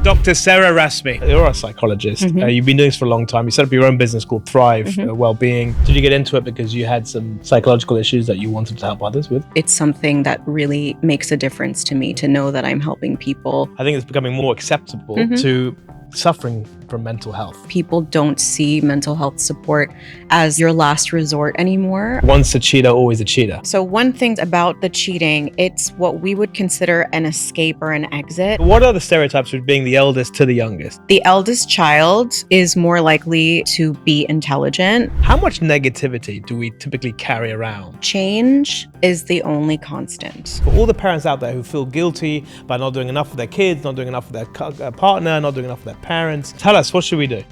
Dr. Sarah Rasmi. You're a psychologist. You've been doing this for a long time. You set up your own business called Thrive Wellbeing. Did you get into it because you had some psychological issues that you wanted to help others with? It's something that really makes a difference to me, to know that I'm helping people. I think it's becoming more acceptable to suffering from mental health. People don't see mental health support as your last resort anymore. Once a cheater, always a cheater. So one thing about the cheating, it's what we would consider an escape or an exit. What are the stereotypes of being the eldest to the youngest? The eldest child is more likely to be intelligent. How much negativity do we typically carry around? Change is the only constant. For all the parents out there who feel guilty by not doing enough for their kids, not doing enough for their partner, not doing enough for their parents, tell us, what should we do?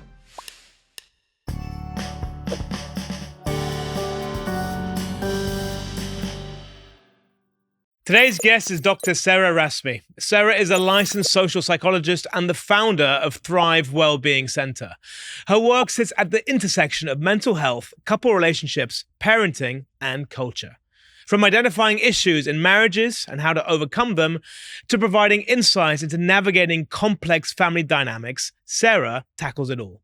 Today's guest is Dr. Sarah Rasmi. Sarah is a licensed social psychologist and the founder of Thrive Wellbeing Center. Her work sits at the intersection of mental health, couple relationships, parenting, and culture. From identifying issues in marriages and how to overcome them, to providing insights into navigating complex family dynamics, Sarah tackles it all.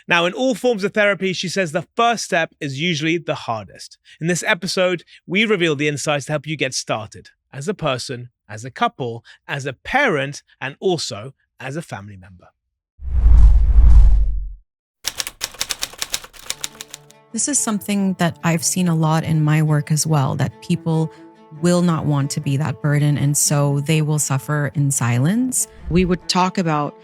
Now, in all forms of therapy, she says the first step is usually the hardest. In this episode, we reveal the insights to help you get started as a person, as a couple, as a parent, and also as a family member. This is something that I've seen a lot in my work as well, that people will not want to be that burden, and so they will suffer in silence. We would talk about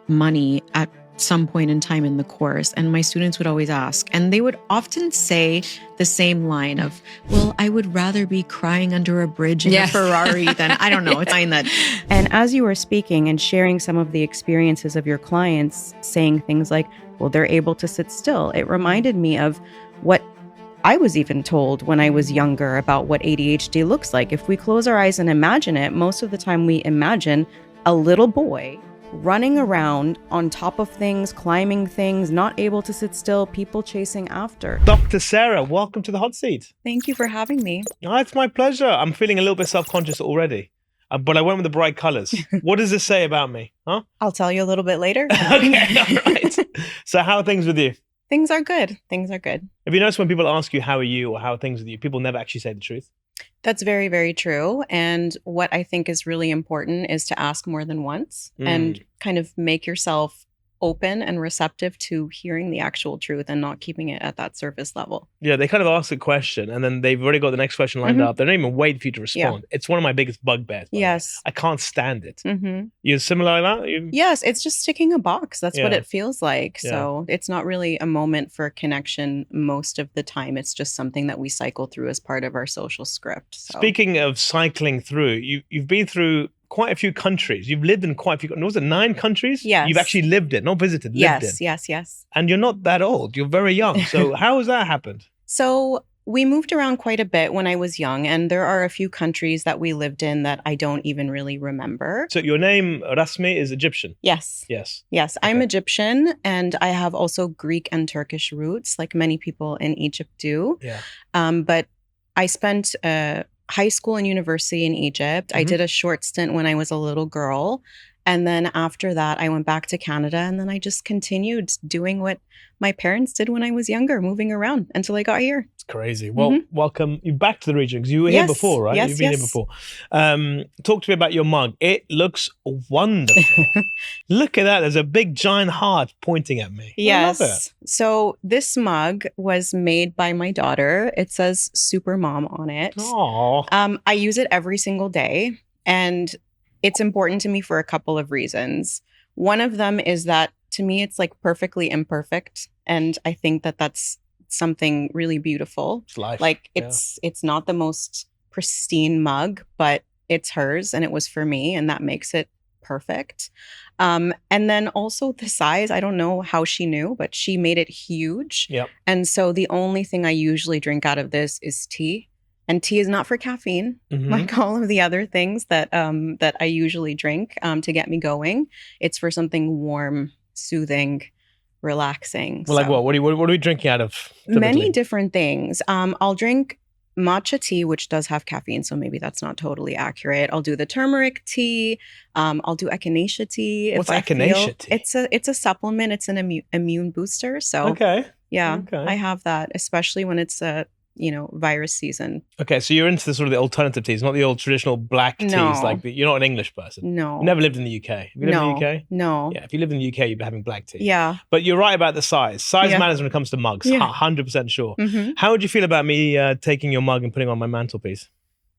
money at some point in time in the course, and my students would always ask, and they would often say the same line of, well, I would rather be crying under a bridge in a Ferrari than, I don't know, it's fine that. And as you were speaking and sharing some of the experiences of your clients, saying things like, well, they're able to sit still, it reminded me of what I was even told when I was younger about what ADHD looks like. If we close our eyes and imagine it, most of the time we imagine a little boy running around on top of things, climbing things, not able to sit still, people chasing after. Dr. Sarah, welcome to the hot seat. Thank you for having me. Oh, it's my pleasure. I'm feeling a little bit self-conscious already, but I went with the bright colors. What does this say about me? Huh? I'll tell you a little bit later. Okay, all right. So how are things with you? Things are good. Things are good. Have you noticed when people ask you, how are you, or how are things with you, people never actually say the truth? That's very, very true. And what I think is really important is to ask more than once and kind of make yourself open and receptive to hearing the actual truth and not keeping it at that surface level. Yeah, they kind of ask a question and then they've already got the next question lined up. They don't even wait for you to respond. Yeah. It's one of my biggest bugbears. Yes. I can't stand it. You're similar like that? Yes, it's just ticking a box. That's what it feels like. Yeah. So it's not really a moment for connection most of the time. It's just something that we cycle through as part of our social script. So. Speaking of cycling through, you've been through quite a few countries. You've lived in quite a few, was it 9 countries? Yes. You've actually lived in, not visited, lived in. Yes. And you're not that old. You're very young. So how has that happened? So we moved around quite a bit when I was young, and there are a few countries that we lived in that I don't even really remember. So your name, Rasmi, is Egyptian? Yes. Okay. I'm Egyptian, and I have also Greek and Turkish roots, like many people in Egypt do. Yeah. But I spent high school and university in Egypt. I did a short stint when I was a little girl. And then after that, I went back to Canada, and then I just continued doing what my parents did when I was younger, moving around until I got here. It's crazy. Well, welcome you back to the region, because you were here before, right? You've been here before. Talk to me about your mug. It looks wonderful. Look at that. There's a big giant heart pointing at me. Yes. I love it. So this mug was made by my daughter. It says Super Mom on it. Aww. I use it every single day, and it's important to me for a couple of reasons. One of them is that to me, it's like perfectly imperfect. And I think that that's something really beautiful. It's life. Like it's not the most pristine mug, but it's hers and it was for me, and that makes it perfect. And then also the size, I don't know how she knew, but she made it huge. Yep. And so the only thing I usually drink out of this is tea. And tea is not for caffeine, like all of the other things that I usually drink to get me going. It's for something warm, soothing, relaxing. Well, like what? What are we drinking out of? Typically? Many different things. I'll drink matcha tea, which does have caffeine, so maybe that's not totally accurate. I'll do the turmeric tea. I'll do echinacea tea. What's echinacea tea? It's a supplement. It's an immune booster. So Okay. yeah, Okay. I have that, especially when it's virus season. Okay, so you're into the sort of the alternative teas, not the old traditional black teas. No. You're not an English person. No. You've never lived in the UK. Have you lived in the UK? No. Yeah, if you lived in the UK, you'd be having black tea. Yeah. But you're right about the size. Size Yeah. matters when it comes to mugs. Yeah. 100% sure. Mhm. How would you feel about me taking your mug and putting it on my mantelpiece?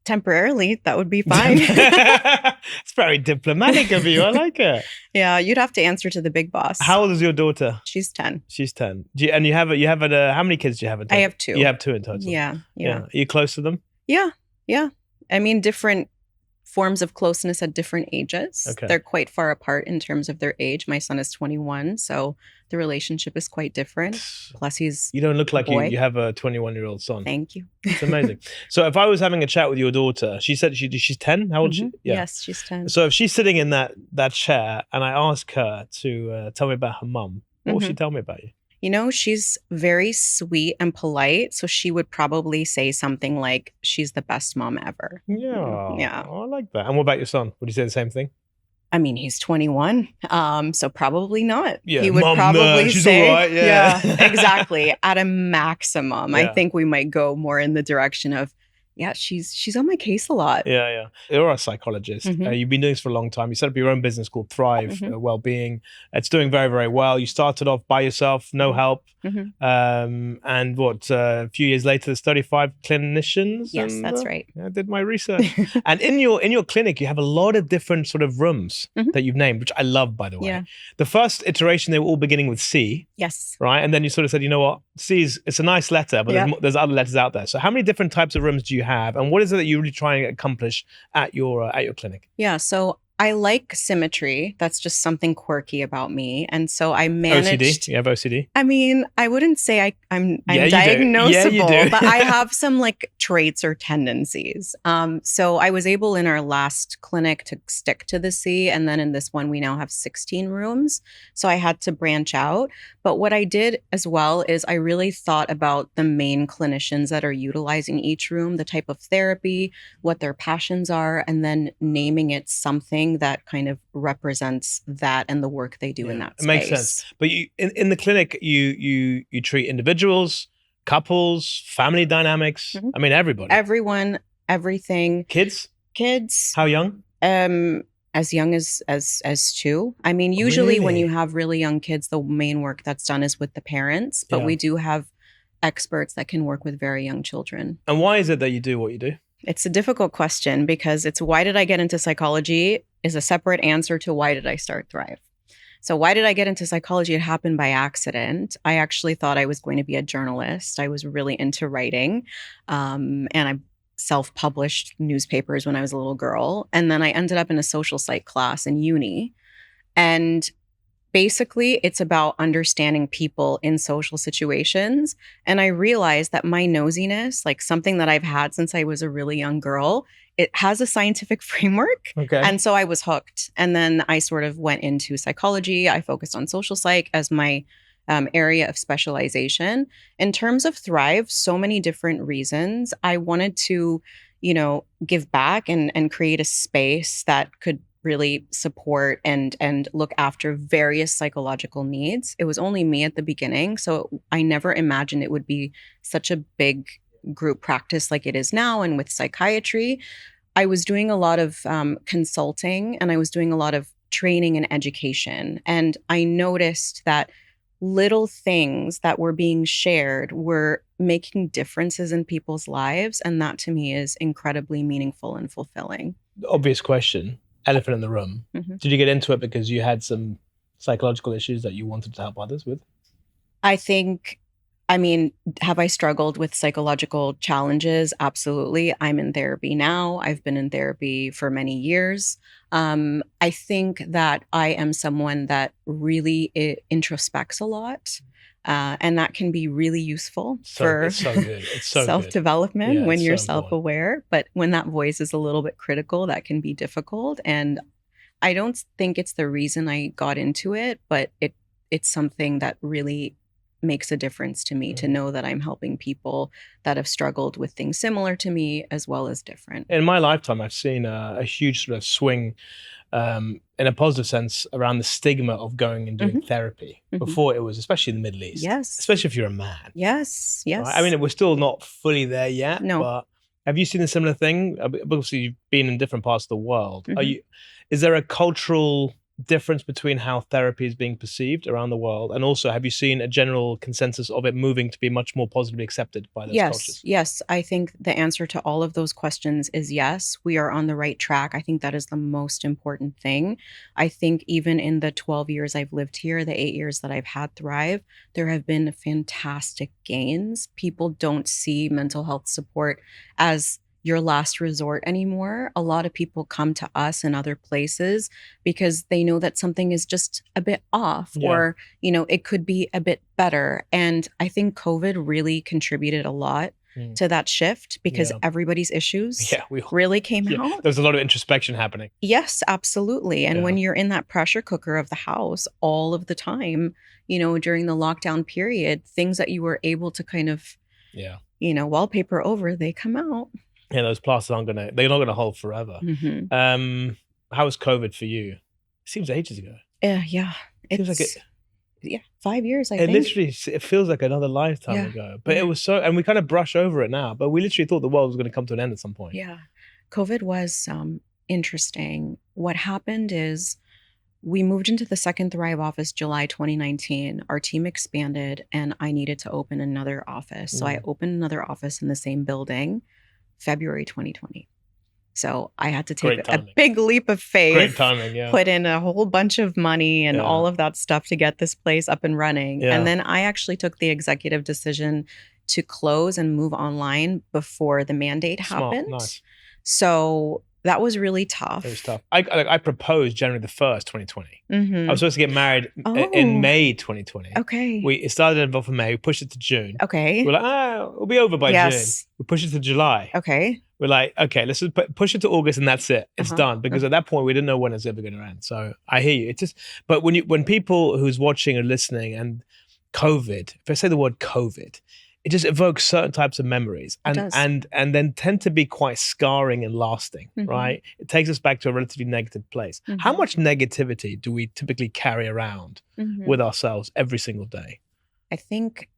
Temporarily, that would be fine. It's very diplomatic of you. I like it. Yeah, you'd have to answer to the big boss. How old is your daughter? She's 10. She's 10. You have how many kids do you have in total? I have 2. You have 2 in total. Yeah. Are you close to them? Yeah. I mean, different forms of closeness at different ages. Okay. They're quite far apart in terms of their age. My son is 21, so the relationship is quite different. Plus, he's You don't look like boy. you have a 21-year-old son. Thank you. It's amazing. So if I was having a chat with your daughter, she said she's 10? How old is she? Mhm. Yes, she's 10. So if she's sitting in that chair and I ask her to tell me about her mum, what will she tell me about you? She's very sweet and polite, so she would probably say something like, she's the best mom ever. Yeah. Yeah. I like that. And what about your son? Would he say the same thing? I mean, he's 21, so probably not. Yeah, He would Mom, probably she's say, all right, yeah. exactly. At a maximum, I Yeah. think we might go more in the direction of, yeah, she's on my case a lot. Yeah. You're a psychologist. Mhm. You've been doing this for a long time. You set up your own business called Thrive Mhm. Wellbeing. It's doing very, very well. You started off by yourself, no help. Mhm. And a few years later, there's 35 clinicians. Yes, and, that's right. I did my research. And in your clinic, you have a lot of different sort of rooms Mhm. that you've named, which I love, by the way. Yeah. The first iteration, they were all beginning with C, Yes. right? And then you sort of said, you know what, it's a nice letter, but Yeah. there's other letters out there. So how many different types of rooms do you have? And what is it that you really try and accomplish at your clinic? Yeah. So I like symmetry. That's just something quirky about me. And so I managed. OCD? You have OCD? I mean, I wouldn't say I'm Yeah, you do. diagnosable, Yeah, you do. but I have some like traits or tendencies. So I was able in our last clinic to stick to the C, and then in this one we now have 16 rooms. So I had to branch out. But what I did as well is I really thought about the main clinicians that are utilizing each room, the type of therapy, what their passions are, and then naming it something that kind of represents that and the work they do in that space. It makes sense. But you in the clinic, you treat individuals, couples, family dynamics. Mhm. I mean, everybody. Everyone, everything. Kids? Kids, How young? as young as 2. I mean, usually when Really? you have really young kids, the main work that's done is with the parents, but Yeah. we do have experts that can work with very young children. And why is it that you do what you do? It's a difficult question because it's why did I get into psychology is a separate answer to why did I start Thrive. So why did I get into psychology? It happened by accident. I actually thought I was going to be a journalist. I was really into writing, and I self-published newspapers when I was a little girl. And then I ended up in a social psych class in uni. And basically, it's about understanding people in social situations. And I realized that my nosiness, like something that I've had since I was a really young girl, it has a scientific framework. Okay. And so I was hooked. And then I sort of went into psychology. I focused on social psych as my area of specialization. In terms of Thrive, so many different reasons. I wanted to, give back and create a space that could really support and look after various psychological needs. It was only me at the beginning, so I never imagined it would be such a big group practice like it is now. And with psychiatry, I was doing a lot of consulting and I was doing a lot of training and education. And I noticed that little things that were being shared were making differences in people's lives. And that to me is incredibly meaningful and fulfilling. Obvious question. Elephant in the room. Mhm. Did you get into it because you had some psychological issues that you wanted to help others with? I mean, have I struggled with psychological challenges? Absolutely. I'm in therapy now. I've been in therapy for many years. I think that I am someone that really introspects a lot. And that can be really useful for It's so good. It's so good. self-development Yeah, when it's you're so important. self-aware. But when that voice is a little bit critical, that can be difficult. And I don't think it's the reason I got into it, but it's something that really makes a difference to me to know that I'm helping people that have struggled with things similar to me as well as different. In my lifetime, I've seen a huge sort of swing in a positive sense around the stigma of going and doing therapy. Before, it was, especially in the Middle East, Yes. especially if you're a man. Yes, yes. Right? I mean, we're still not fully there yet, No. but have you seen a similar thing? Obviously, you've been in different parts of the world. Is there a cultural difference between how therapy is being perceived around the world? And also, have you seen a general consensus of it moving to be much more positively accepted by those cultures? Yes. I think the answer to all of those questions is yes. We are on the right track. I think that is the most important thing. I think even in the 12 years I've lived here, the 8 years that I've had Thrive, there have been fantastic gains. People don't see mental health support as your last resort anymore. A lot of people come to us and other places because they know that something is just a bit off or, it could be a bit better. And I think COVID really contributed a lot to that shift because everybody's issues really came out. There's a lot of introspection happening. Yes, absolutely. And when you're in that pressure cooker of the house all of the time, during the lockdown period, things that you were able to kind of, wallpaper over, they come out. Yeah, those plasters they're not gonna hold forever. How was COVID for you? It seems ages ago. Yeah. It seems like 5 years, I it think. literally, it feels like another lifetime ago. But it was and we kind of brush over it now, but we literally thought the world was gonna come to an end at some point. Yeah. COVID was interesting. What happened is we moved into the second Thrive office July 2019. Our team expanded and I needed to open another office. So I opened another office in the same building February 2020. So I had to take a big leap of faith. Great timing, put in a whole bunch of money and all of that stuff to get this place up and running. And then I actually took the executive decision to close and move online before the mandate happened. Nice. So that was really tough. It was tough. I proposed January the 1st, 2020. I was supposed to get married in May 2020. Okay. It started in May. We pushed it to June. Okay. We're like, we'll be over by June. We pushed it to July. Okay. We're like, okay, let's just push it to August and that's it. It's done. Because at that point, we didn't know when it's ever going to end. So I hear you. It's just, but when people who's watching or listening and COVID, if I say the word COVID, it just evokes certain types of memories and then tend to be quite scarring and lasting, right? It takes us back to a relatively negative place. How much negativity do we typically carry around with ourselves every single day? I think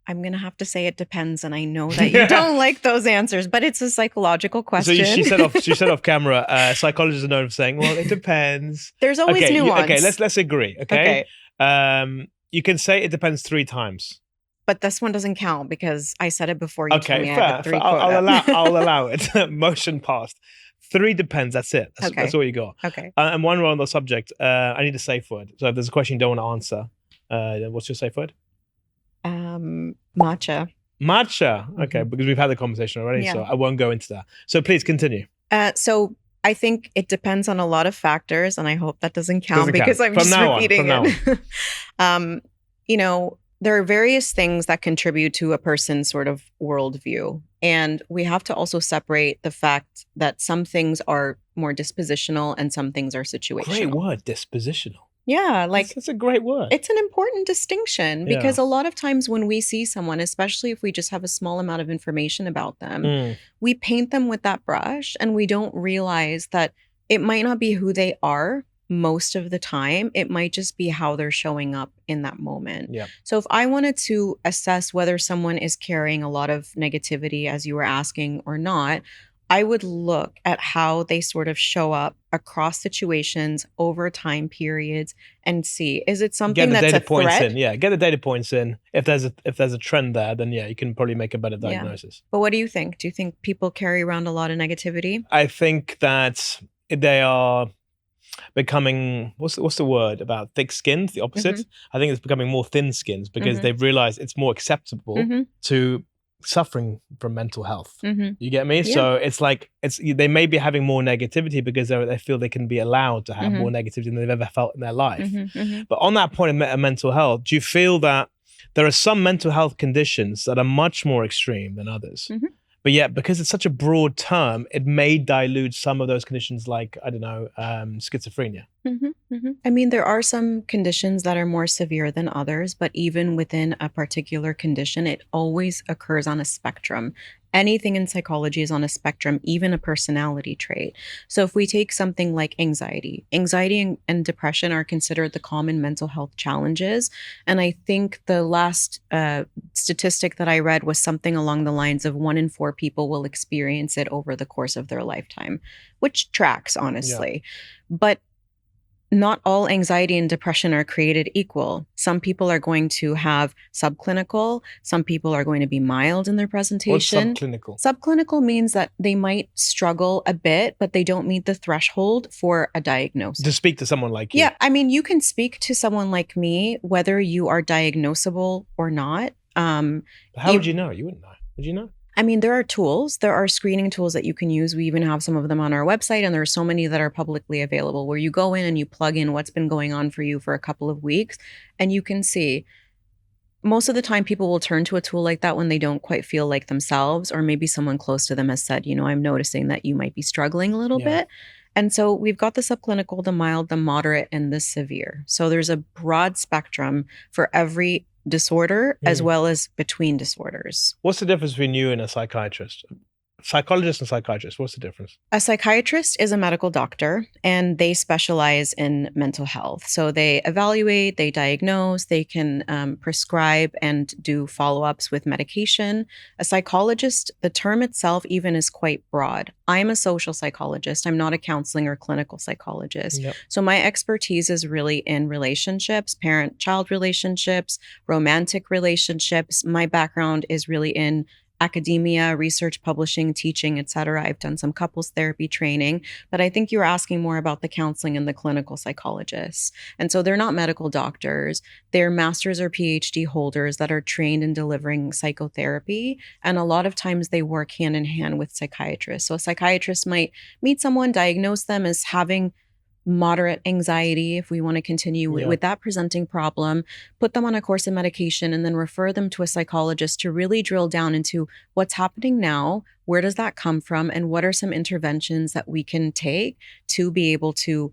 I'm going to have to say it depends. And I know that you don't like those answers, but it's a psychological question. So she said off camera, psychologists are known for saying, well, it depends. There's always nuance. Okay, let's agree, okay? You can say it depends 3 times. But this one doesn't count because I said it before you told me fair. I had 3 I'll allow it. Motion passed. 3 depends. That's it. That's all you got. Okay. And one more on the subject. I need a safe word. So if there's a question you don't want to answer, what's your safe word? Matcha. Matcha. Okay, because we've had the conversation already, so I won't go into that. So please continue. So I think it depends on a lot of factors, and I hope that doesn't count because I'm just repeating it. There are various things that contribute to a person's sort of worldview. And we have to also separate the fact that some things are more dispositional and some things are situational. Great word, dispositional. Yeah, that's a great word. It's an important distinction because a lot of times when we see someone, especially if we just have a small amount of information about them, we paint them with that brush and we don't realize that it might not be who they are most of the time. It might just be how they're showing up in that moment. Yeah. So if I wanted to assess whether someone is carrying a lot of negativity, as you were asking, or not, I would look at how they sort of show up across situations over time periods and see, is it something that's a threat? Get the data points in. If there's a trend there, then you can probably make a better diagnosis. But what do you think? Do you think people carry around a lot of negativity? I think that they are becoming, what's the word about thick-skinned, the opposite? I think it's becoming more thin-skinned because they've realized it's more acceptable to suffering from mental health. You get me? So it's like they may be having more negativity because they feel they can be allowed to have more negativity than they've ever felt in their life. But on that point of mental health, do you feel that there are some mental health conditions that are much more extreme than others? But yet, because it's such a broad term, it may dilute some of those conditions like, I don't know, schizophrenia. I mean, there are some conditions that are more severe than others, but even within a particular condition, it always occurs on a spectrum. Anything in psychology is on a spectrum, even a personality trait. So if we take something like anxiety and depression are considered the common mental health challenges. And I think the last statistic that I read was something along the lines of 1 in 4 people will experience it over the course of their lifetime, which tracks, honestly. But not all anxiety and depression are created equal. Some people are going to have subclinical. Some people are going to be mild in their presentation. What's subclinical? Subclinical means that they might struggle a bit, but they don't meet the threshold for a diagnosis. To speak to someone like you. Yeah, I mean, you can speak to someone like me, whether you are diagnosable or not. How would you know? You wouldn't know. Would you know? I mean, there are tools, there are screening tools that you can use. We even have some of them on our website, and there are so many that are publicly available where you go in and you plug in what's been going on for you for a couple of weeks, and you can see. Most of the time, people will turn to a tool like that when they don't quite feel like themselves, or maybe someone close to them has said, I'm noticing that you might be struggling a little bit. And so we've got the subclinical, the mild, the moderate, and the severe. So there's a broad spectrum for every disorder as well as between disorders. What's the difference between you and a psychiatrist? Psychologist and psychiatrist, what's the difference? A psychiatrist is a medical doctor, and they specialize in mental health. So they evaluate, they diagnose, they can prescribe and do follow-ups with medication. A psychologist, the term itself even is quite broad. I'm a social psychologist. I'm not a counseling or clinical psychologist. Yep. So my expertise is really in relationships, parent-child relationships, romantic relationships. My background is really in academia, research, publishing, teaching, etc. I've done some couples therapy training, but I think you were asking more about the counseling and the clinical psychologists. And so they're not medical doctors. They're master's or PhD holders that are trained in delivering psychotherapy. And a lot of times they work hand in hand with psychiatrists. So a psychiatrist might meet someone, diagnose them as having moderate anxiety, if we want to continue with that presenting problem, put them on a course of medication, and then refer them to a psychologist to really drill down into what's happening now, where does that come from, and what are some interventions that we can take to be able to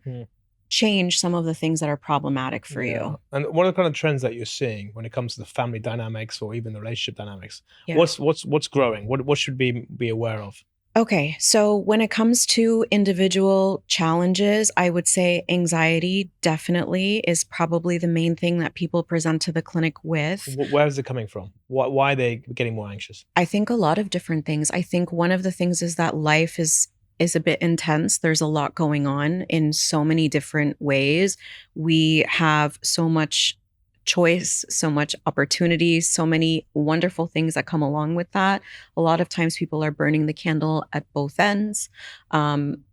change some of the things that are problematic for you. And what are the kind of trends that you're seeing when it comes to the family dynamics or even the relationship dynamics? Yeah. What's growing? What should we be aware of? Okay, so when it comes to individual challenges, I would say anxiety definitely is probably the main thing that people present to the clinic with. Where is it coming from? Why are they getting more anxious? I think a lot of different things. I think one of the things is that life is a bit intense. There's a lot going on in so many different ways. We have so much choice, so much opportunity, so many wonderful things that come along with that. A lot of times people are burning the candle at both ends.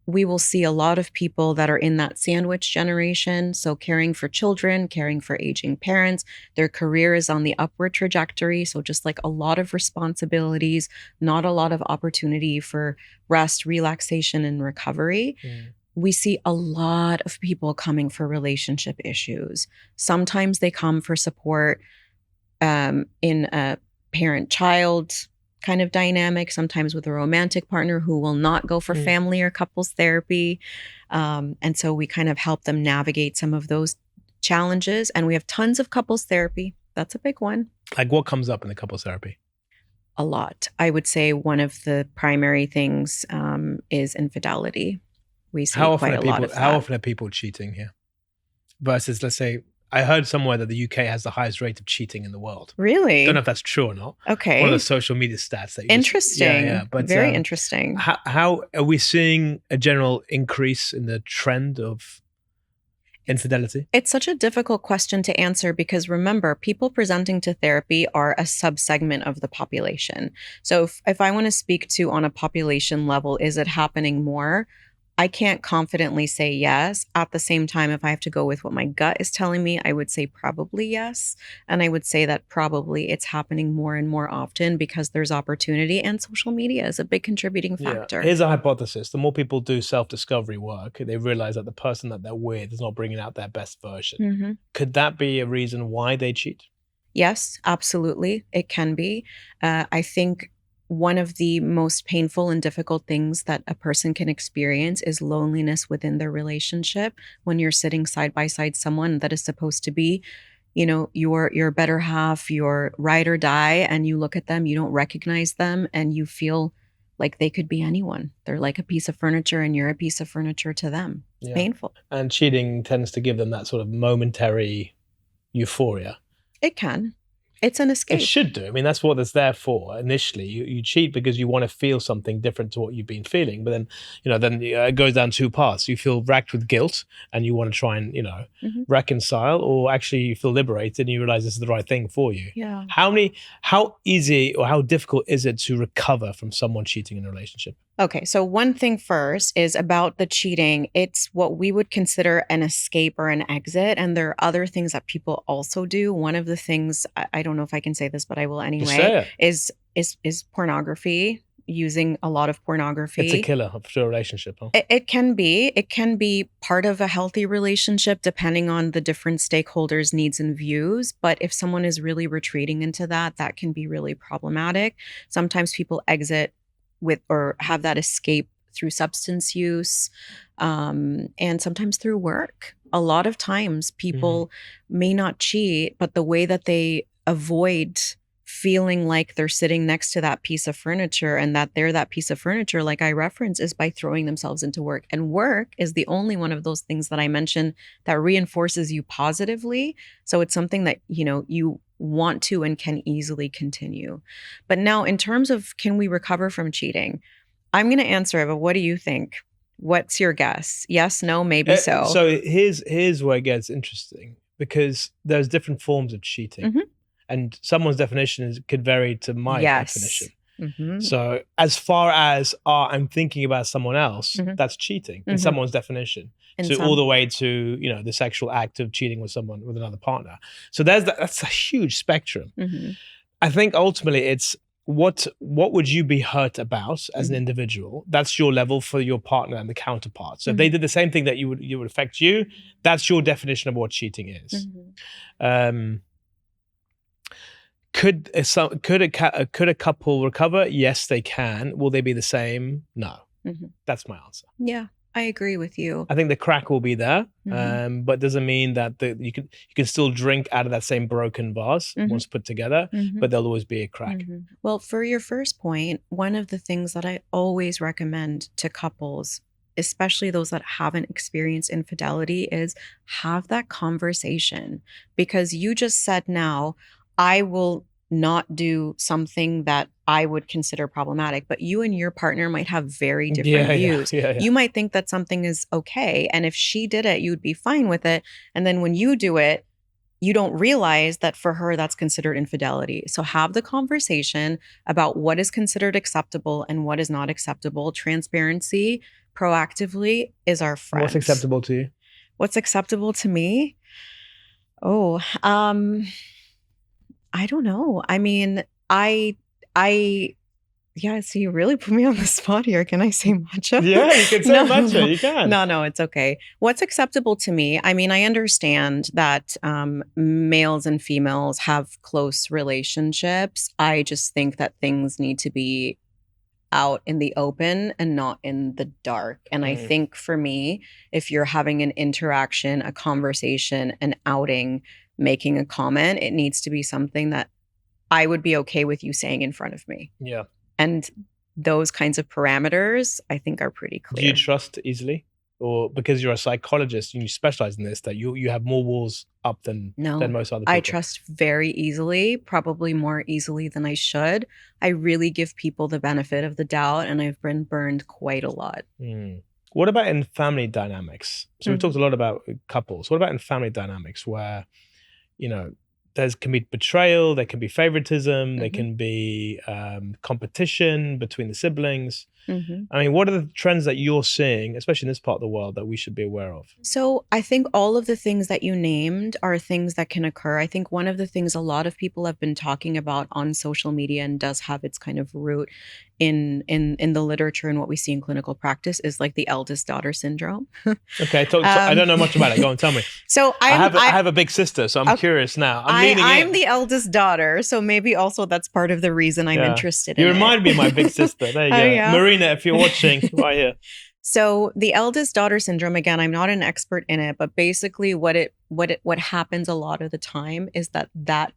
We will see a lot of people that are in that sandwich generation. So caring for children, caring for aging parents, their career is on the upward trajectory. So just like a lot of responsibilities, not a lot of opportunity for rest, relaxation, and recovery. We see a lot of people coming for relationship issues. Sometimes they come for support in a parent-child kind of dynamic, sometimes with a romantic partner who will not go for family or couples therapy. And so we kind of help them navigate some of those challenges. And we have tons of couples therapy. That's a big one. Like what comes up in the couples therapy? A lot. I would say one of the primary things is infidelity. We see quite a lot of that. How often are people cheating here? Versus, let's say, I heard somewhere that the UK has the highest rate of cheating in the world. Really? Don't know if that's true or not. Okay. One of the social media stats that you interesting. But very interesting. How are we seeing a general increase in the trend of infidelity? It's such a difficult question to answer because remember, people presenting to therapy are a subsegment of the population. So if I want to speak to on a population level, is it happening more? I can't confidently say yes. At the same time, if I have to go with what my gut is telling me, I would say probably yes. And I would say that probably it's happening more and more often because there's opportunity, and social media is a big contributing factor. Here's a hypothesis. The more people do self-discovery work, they realize that the person that they're with is not bringing out their best version. Could that be a reason why they cheat? Yes, absolutely. It can be. I think one of the most painful and difficult things that a person can experience is loneliness within their relationship when you're sitting side by side someone that is supposed to be, your better half, your ride or die, and you look at them, you don't recognize them, and you feel like they could be anyone. They're like a piece of furniture and you're a piece of furniture to them. It's painful. And cheating tends to give them that sort of momentary euphoria. It can. It's an escape. It should do. I mean, that's what it's there for. Initially, you cheat because you want to feel something different to what you've been feeling. But then, it goes down two paths. You feel racked with guilt and you want to try and, reconcile, or actually you feel liberated and you realize this is the right thing for you. Yeah. How easy or how difficult is it to recover from someone cheating in a relationship? Okay, so one thing first is about the cheating. It's what we would consider an escape or an exit. And there are other things that people also do. One of the things, I don't know if I can say this, but I will anyway, is pornography, using a lot of pornography. It's a killer to a relationship, huh? It can be. It can be part of a healthy relationship depending on the different stakeholders' needs and views. But if someone is really retreating into that can be really problematic. Sometimes people exit with or have that escape through substance use, and sometimes through work. A lot of times people may not cheat, but the way that they avoid feeling like they're sitting next to that piece of furniture and that they're that piece of furniture, like I referenced, is by throwing themselves into work. And work is the only one of those things that I mentioned that reinforces you positively. So it's something that, you want to and can easily continue. But now in terms of can we recover from cheating, I'm going to answer it, but what do you think? What's your guess? Yes, no, maybe so. So here's where it gets interesting, because there's different forms of cheating. And someone's definition could vary to my definition. So as far as I'm thinking about someone else, that's cheating in someone's definition. All the way to the sexual act of cheating with another partner. So that's a huge spectrum. I think ultimately it's what would you be hurt about as an individual? That's your level for your partner and the counterpart. So if they did the same thing that you would affect you, that's your definition of what cheating is. Could a couple recover? Yes, they can. Will they be the same? No. That's my answer. Yeah, I agree with you. I think the crack will be there, but doesn't mean that you can still drink out of that same broken vase once put together, but there'll always be a crack. Well, for your first point, one of the things that I always recommend to couples, especially those that haven't experienced infidelity, is have that conversation. Because you just said now, I will not do something that I would consider problematic, but you and your partner might have very different views. You might think that something is okay. And if she did it, you'd be fine with it. And then when you do it, you don't realize that for her, that's considered infidelity. So have the conversation about what is considered acceptable and what is not acceptable. Transparency proactively is our friend. What's acceptable to you? What's acceptable to me? I don't know. I mean, so you really put me on the spot here. Can I say matcha? Yeah, you can say matcha. You can. No, it's okay. What's acceptable to me? I mean, I understand that males and females have close relationships. I just think that things need to be out in the open and not in the dark. And I think for me, if you're having an interaction, a conversation, an outing, making a comment, it needs to be something that I would be okay with you saying in front of me. Yeah. And those kinds of parameters, I think, are pretty clear. Do you trust easily? Or because you're a psychologist and you specialize in this, that you have more walls up than most other people? I trust very easily, probably more easily than I should. I really give people the benefit of the doubt, and I've been burned quite a lot. What about in family dynamics? So we talked a lot about couples. What about in family dynamics where there can be betrayal, there can be favoritism, there can be competition between the siblings? Mhm. I mean, what are the trends that you're seeing, especially in this part of the world, that we should be aware of? So I think all of the things that you named are things that can occur. I think one of the things a lot of people have been talking about on social media and does have its kind of root in the literature and what we see in clinical practice is like the eldest daughter syndrome. Okay, so I don't know much about it. Go on, tell me. So I have a big sister, so I'm curious now. I'm the eldest daughter, so maybe also that's part of the reason I'm interested in it. You remind me of my big sister. There you go. Yeah. Marina, if you're watching, right here. So the eldest daughter syndrome, again, I'm not an expert in it, but basically what happens a lot of the time is that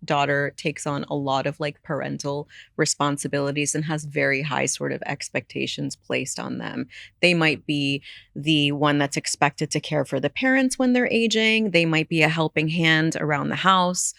daughter takes on a lot of like parental responsibilities and has very high sort of expectations placed on them. They might be the one that's expected to care for the parents when they're aging. They might be a helping hand around the house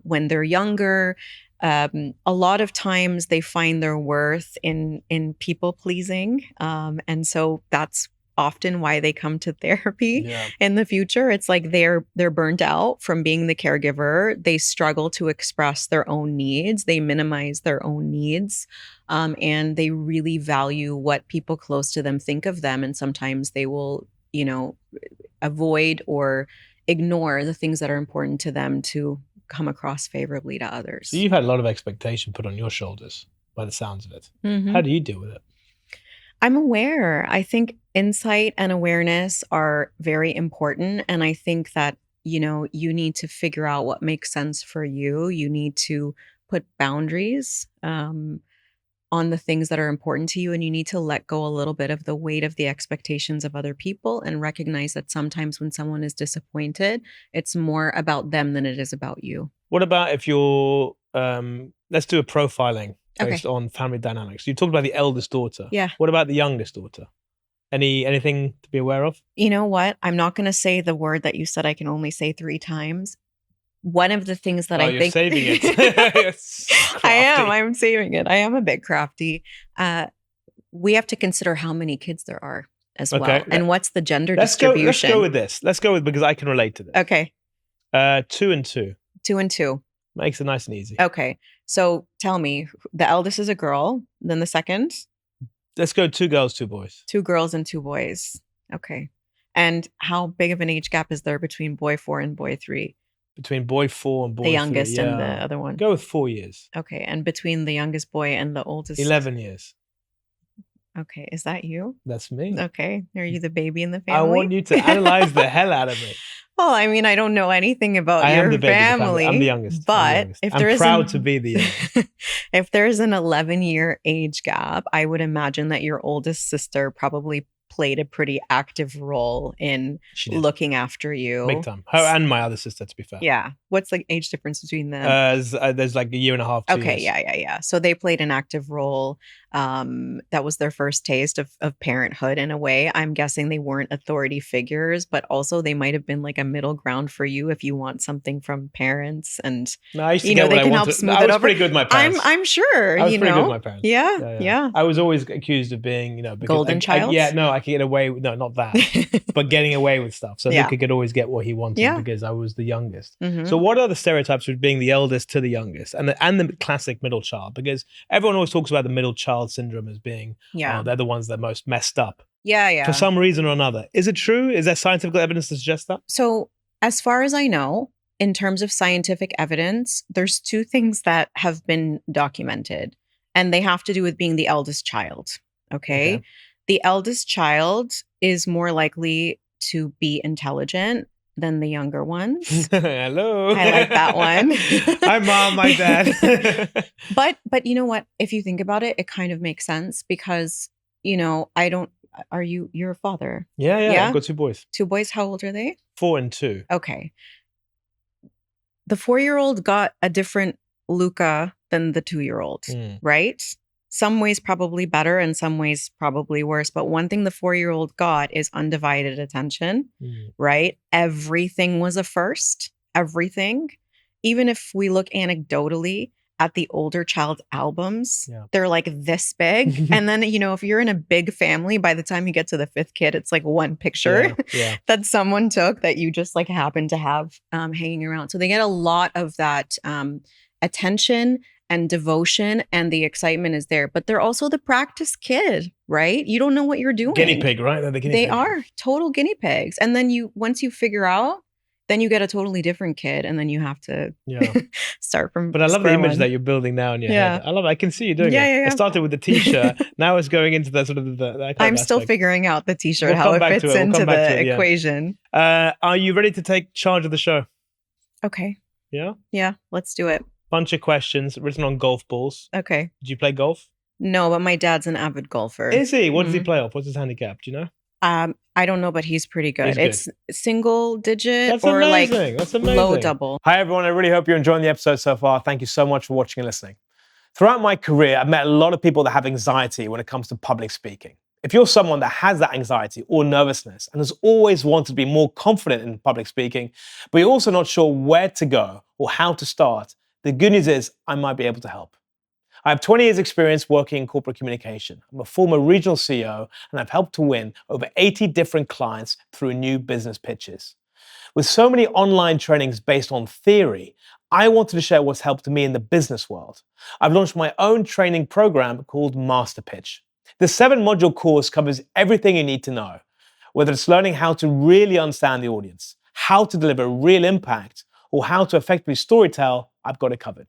when they're younger. A lot of times they find their worth in people pleasing. And so that's often why they come to therapy in the future. It's like they're burnt out from being the caregiver. They struggle to express their own needs. They minimize their own needs. And they really value what people close to them think of them. And sometimes they will, avoid or ignore the things that are important to them to come across favorably to others. So you've had a lot of expectation put on your shoulders by the sounds of it. Mm-hmm. How do you deal with it? I'm aware. I think insight and awareness are very important. And I think that, you need to figure out what makes sense for you. You need to put boundaries on the things that are important to you. And you need to let go a little bit of the weight of the expectations of other people and recognize that sometimes when someone is disappointed, it's more about them than it is about you. What about if you're, let's do a profiling based on family dynamics. You talked about the eldest daughter. Yeah. What about the youngest daughter? Anything to be aware of? You know what? I'm not going to say the word that you said I can only say 3 times. One of the things that I you're think saving it. I'm saving it. I am a bit crafty. We have to consider how many kids there are as well. And what's the gender distribution. Let's go with this. Let's go with, because I can relate to this. Okay. 2 and 2. 2 and 2. Makes it nice and easy. Okay. So tell me, the eldest is a girl, then the second? Let's go 2 girls, 2 boys. 2 girls and 2 boys. Okay. And how big of an age gap is there between boy 4 and boy 3? Between boy 4 and boy 3. The youngest and the other one. Go with 4 years. Okay. And between the youngest boy and the oldest? 11 years. Okay. Is that you? That's me. Okay. Are you the baby in the family? I want you to analyze the hell out of me. Well, I mean, I don't know anything about your family. I'm the youngest. But I'm proud to be the youngest. If there's an 11-year age gap, I would imagine that your oldest sister probably played a pretty active role in looking after you. Big time. Her and my other sister, to be fair. Yeah. What's the age difference between them? There's like a year and a half, 2 years. Yeah. So they played an active role. That was their first taste of parenthood in a way. I'm guessing they weren't authority figures, but also they might have been like a middle ground for you if you want something from parents. And I used to get what I wanted. I was pretty good with my parents. I'm sure. I was pretty good with my parents. Yeah. I was always accused of being, because golden child. I could get away with not that, but getting away with stuff. So Luca could always get what he wanted because I was the youngest. Mm-hmm. So what are the stereotypes of being the eldest to the youngest, and the classic middle child? Because everyone always talks about the middle child syndrome as being, they're the ones that are most messed up. Yeah. For some reason or another. Is it true? Is there scientific evidence to suggest that? So as far as I know, in terms of scientific evidence, there's 2 things that have been documented, and they have to do with being the eldest child. Okay. The eldest child is more likely to be intelligent than the younger ones. Hello. I like that one. Hi, Mom, my dad. But you know what? If you think about it, it kind of makes sense because, you're a father? Yeah. I've got 2 boys. 2 boys. How old are they? 4 and 2. Okay. The 4-year-old got a different Luca than the 2-year-old, right? Some ways probably better and some ways probably worse. But one thing the 4-year-old got is undivided attention, right? Everything was a first, everything. Even if we look anecdotally at the older child's albums, they're like this big. And then, if you're in a big family, by the time you get to the 5th kid, it's like one picture that someone took that you just like happen to have hanging around. So they get a lot of that attention and devotion and the excitement is there, but they're also the practice kid, right? You don't know what you're doing. Guinea pig, right? They're the guinea They pig. are total guinea pigs. And then once you figure out, then you get a totally different kid, and then you have to start from. But I love the square image one. that you're building now in your Yeah. head. I love it. I can see you doing it. Yeah. It started with the t-shirt. Now it's going into the sort of the I'm still figuring out the t-shirt, We'll how come it back fits to it. We'll into come back to the it, yeah. equation. Are you ready to take charge of the show? Okay. Yeah? Yeah, let's do it. Bunch of questions written on golf balls. Okay. Did you play golf? No, but my dad's an avid golfer. Is he? What does he play off? What's his handicap? Do you know? I don't know, but he's pretty good. He's good. It's single digit That's or amazing. That's amazing. low double. Hi, everyone. I really hope you're enjoying the episode so far. Thank you so much for watching and listening. Throughout my career, I've met a lot of people that have anxiety when it comes to public speaking. If you're someone that has that anxiety or nervousness and has always wanted to be more confident in public speaking, but you're also not sure where to go or how to start, the good news is I might be able to help. I have 20 years experience working in corporate communication. I'm a former regional CEO, and I've helped to win over 80 different clients through new business pitches. With so many online trainings based on theory, I wanted to share what's helped me in the business world. I've launched my own training program called Master Pitch. The 7-module course covers everything you need to know, whether it's learning how to really understand the audience, how to deliver real impact, or how to effectively storytell. I've got it covered.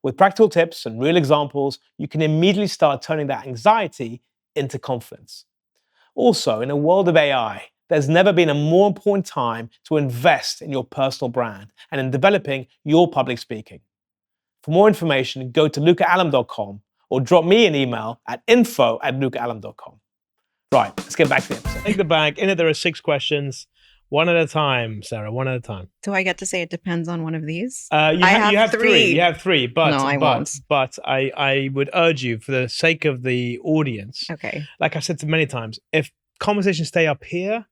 With practical tips and real examples, you can immediately start turning that anxiety into confidence. Also, in a world of AI, there's never been a more important time to invest in your personal brand and in developing your public speaking. For more information, go to lucaallam.com or drop me an email at info@lucaallam.com. Right, let's get back to the episode. Take the bag. In it, there are 6 questions. One at a time, Sarah, one at a time. Do I get to say it depends on one of these? You have three. You have 3, but No, I won't. But I would urge you, for the sake of the audience, Okay. like I've said many times, if conversations stay up here,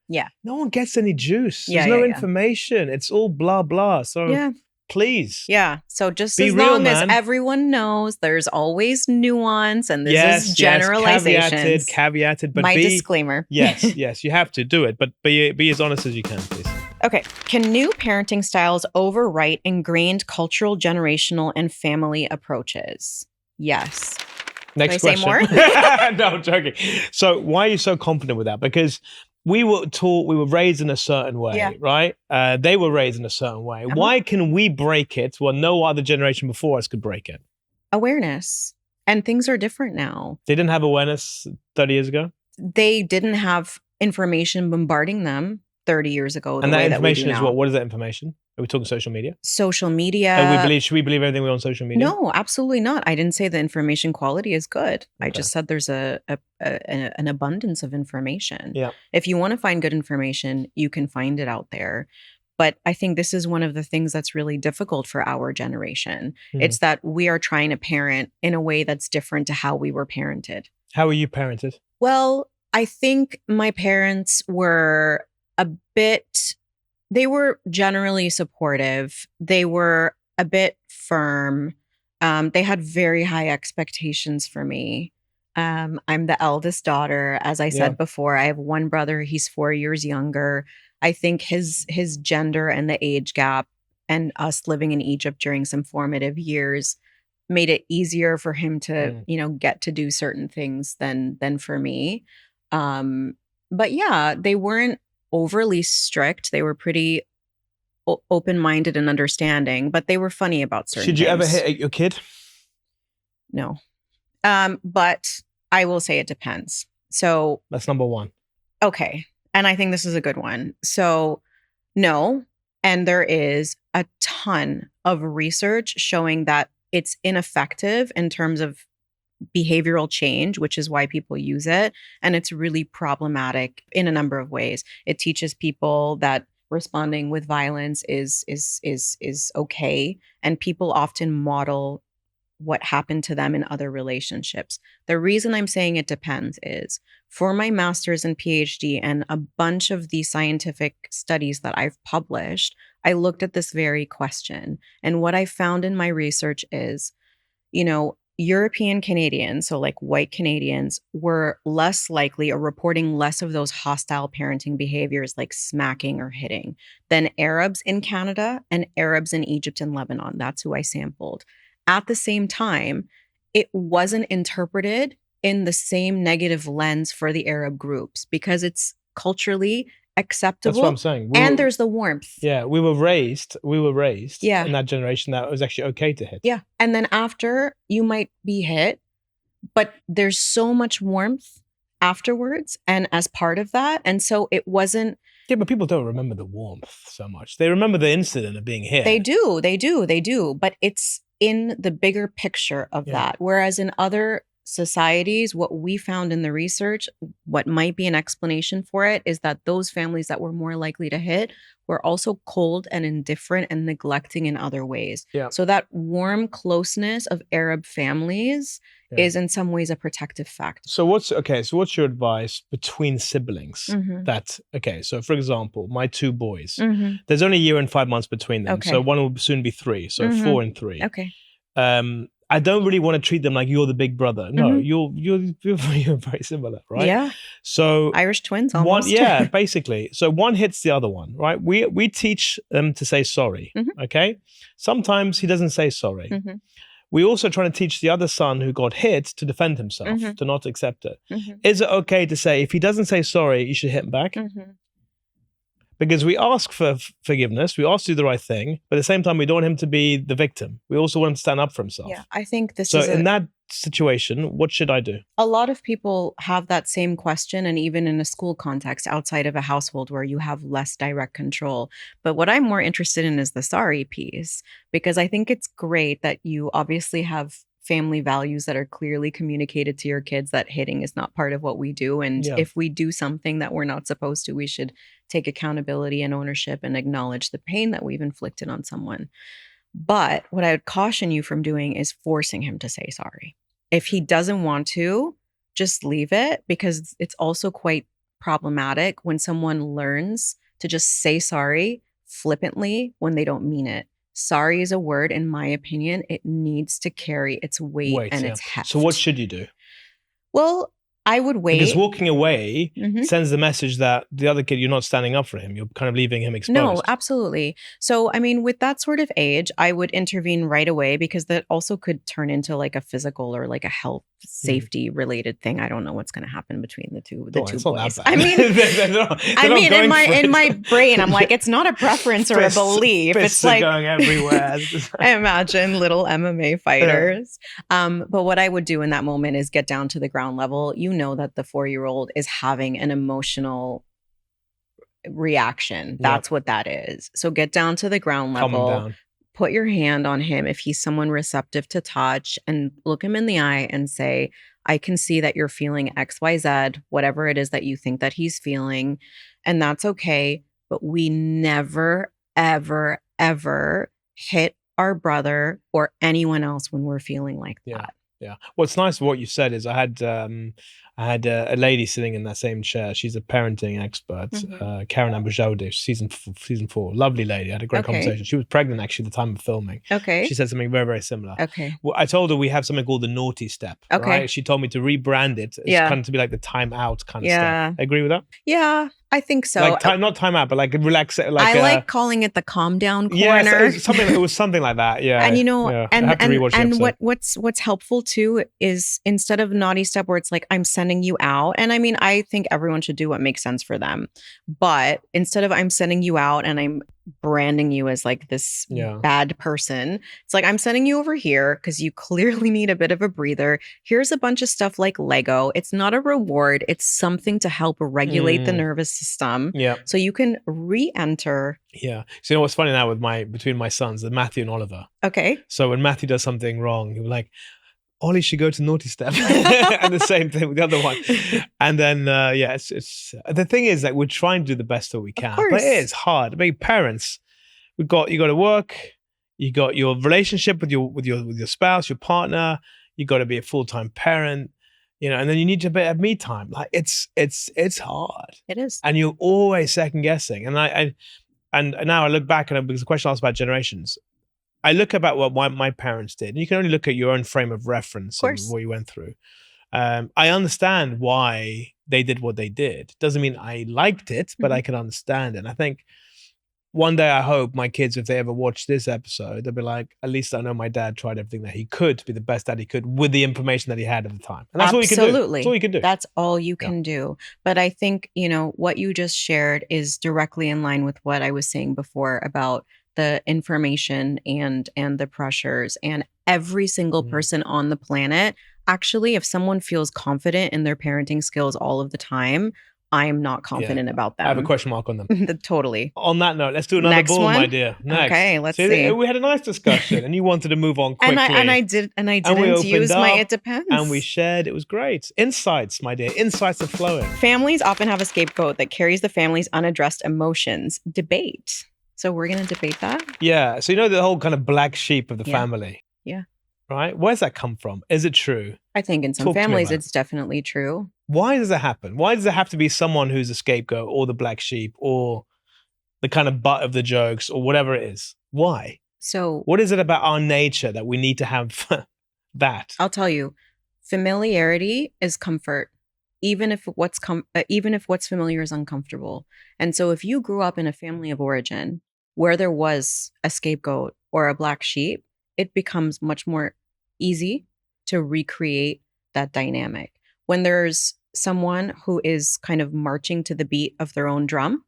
no one gets any juice. There's no information. It's all blah blah. So please. Yeah. So just Be as real, long as man. everyone knows there's always nuance and this is generalizations. Caveated, but My be, disclaimer. Yes, you have to do it, but be as honest as you can, please. Okay. Can new parenting styles overwrite ingrained cultural, generational, and family approaches? Yes. Next Can I question. say more? No, I'm joking. So why are you so confident with that? Because we were taught, we were raised in a certain way, right? They were raised in a certain way. Why can we break it while no other generation before us could break it? Awareness. And things are different now. They didn't have awareness 30 years ago? They didn't have information bombarding them 30 years ago. And that information is what? What is that information? Are we talking social media? Social media. Should we believe everything we on social media? No, absolutely not. I didn't say the information quality is good. Okay. I just said there's an abundance of information. Yeah. If you want to find good information, you can find it out there. But I think this is one of the things that's really difficult for our generation. It's that we are trying to parent in a way that's different to how we were parented. How were you parented? Well, I think my parents were they were generally supportive. They were a bit firm. They had very high expectations for me. I'm the eldest daughter. As I said before, I have one brother. He's 4 years younger. I think his gender and the age gap and us living in Egypt during some formative years made it easier for him to, get to do certain things than for me. But yeah, they weren't overly strict. They were pretty open-minded and understanding, but they were funny about certain things. Should you ever hit your kid? No. But I will say it depends. So that's number 1. Okay. And I think this is a good one. So no. And there is a ton of research showing that it's ineffective in terms of behavioral change, which is why people use it. And it's really problematic in a number of ways. It teaches people that responding with violence is okay. And people often model what happened to them in other relationships. The reason I'm saying it depends is for my master's and PhD and a bunch of the scientific studies that I've published, I looked at this very question. And what I found in my research is, European Canadians, so like white Canadians, were less likely or reporting less of those hostile parenting behaviors like smacking or hitting than Arabs in Canada and Arabs in Egypt and Lebanon. That's who I sampled. at the same time, it wasn't interpreted in the same negative lens for the Arab groups because it's culturally acceptable. That's what I'm saying. And there's the warmth. Yeah, we were raised Yeah. in that generation that it was actually okay to hit. Yeah. And then after, you might be hit, but there's so much warmth afterwards and as part of that. And so it wasn't. Yeah, but people don't remember the warmth so much. They remember the incident of being hit. They do. But it's in the bigger picture of that. Whereas in other societies, what we found in the research, what might be an explanation for it, is that those families that were more likely to hit were also cold and indifferent and neglecting in other ways. Yeah. So that warm closeness of Arab families is in some ways a protective factor. So what's your advice between siblings? Mm-hmm. So for example, my two boys, there's only a year and 5 months between them. Okay. So one will soon be 3. So 4 and 3. Okay. I don't really want to treat them like you're the big brother. No, you're very similar, right? Yeah. So Irish twins almost. Basically. So one hits the other one, right? We teach them to say sorry. Okay. Sometimes he doesn't say sorry. We also try to teach the other son who got hit to defend himself, to not accept it. Is it okay to say, if he doesn't say sorry, you should hit him back? Because we ask for forgiveness, we ask to do the right thing, but at the same time, we don't want him to be the victim. We also want him to stand up for himself. Yeah, I think this so is in that situation, what should I do? A lot of people have that same question, and even in a school context outside of a household where you have less direct control. But what I'm more interested in is the sorry piece, because I think it's great that you obviously have family values that are clearly communicated to your kids, that hitting is not part of what we do. And if we do something that we're not supposed to, we should take accountability and ownership and acknowledge the pain that we've inflicted on someone. But what I would caution you from doing is forcing him to say sorry. If he doesn't want to, just leave it, because it's also quite problematic when someone learns to just say sorry flippantly when they don't mean it. Sorry is a word, in my opinion. It needs to carry its weight and its heft. So what should you do? Well, I would wait. Because walking away sends the message that the other kid, you're not standing up for him. You're kind of leaving him exposed. No, absolutely. So, I mean, with that sort of age, I would intervene right away, because that also could turn into like a physical or like a health safety related thing. I don't know what's going to happen between the two boys. I mean, in my brain, I'm like, it's not a preference or a belief. It's like going everywhere. I imagine little MMA fighters. But what I would do in that moment is get down to the ground level. You know that the 4-year-old is having an emotional reaction. That's what that is. So get down to the ground level. Put your hand on him if he's someone receptive to touch, and look him in the eye and say, I can see that you're feeling XYZ, whatever it is that you think that he's feeling. And that's okay. But we never, ever, ever hit our brother or anyone else when we're feeling like that. Yeah. What's nice of what you said is I had a lady sitting in that same chair. She's a parenting expert, Karen Abujaude, season 4. Lovely lady. I had a great conversation. She was pregnant actually at the time of filming. Okay. She said something very, very similar. Okay. Well, I told her we have something called the naughty step. Okay. Right? She told me to rebrand it. It's kind of to be like the time out kind of step. Agree with that? Yeah, I think so. Like not time out, but like relax. I like calling it the calm down corner. Yes, it was something like that. Yeah. And you know, and what's helpful too is, instead of naughty step where it's like I'm sending you out, and I mean, I think everyone should do what makes sense for them, but instead of I'm sending you out and I'm branding you as like this bad person, it's like I'm sending you over here because you clearly need a bit of a breather. Here's a bunch of stuff like Lego. It's not a reward. It's something to help regulate the nervous system. Yeah. So you can re-enter. Yeah. So you know what's funny now with between my sons, Matthew and Oliver. Okay. So when Matthew does something wrong, he'll be like, Ollie should go to naughty step. And the same thing with the other one. And then, it's the thing is that we're trying to do the best that we can, but it is hard. I mean, parents, you got to work, you got your relationship with your spouse, your partner, you got to be a full-time parent, and then you need to have me time. Like it's hard. It is. And you're always second guessing. And now I look back, and because the question asked about generations, I look about what my parents did. And you can only look at your own frame of reference and what you went through. I understand why they did what they did. Doesn't mean I liked it, but I can understand it. And I think one day I hope my kids, if they ever watch this episode, they'll be like, at least I know my dad tried everything that he could to be the best dad he could with the information that he had at the time. And that's all you can do. Absolutely. That's all you can do. That's all you can do. But I think, what you just shared is directly in line with what I was saying before about the information and the pressures, and every single person on the planet. Actually, if someone feels confident in their parenting skills all of the time, I'm not confident about them. I have a question mark on them. Totally. On that note, let's do another Next ball, one? my dear. Next. Okay, let's see. We had a nice discussion and you wanted to move on quickly. And I didn't opened use my up, it depends. And we shared. It was great. Insights, my dear. Insights are flowing. Families often have a scapegoat that carries the family's unaddressed emotions. Debate. So we're going to debate that? Yeah. So the whole kind of black sheep of the Yeah. family. Yeah. Right? Where's that come from? Is it true? I think in some Talk to me families about it. it's definitely true. Why does that happen? Why does it have to be someone who's a scapegoat or the black sheep or the kind of butt of the jokes or whatever it is? Why? So What is it about our nature that we need to have that? I'll tell you, familiarity is comfort, even if what's familiar is uncomfortable. And so if you grew up in a family of origin where there was a scapegoat or a black sheep, it becomes much more easy to recreate that dynamic. When there's someone who is kind of marching to the beat of their own drum,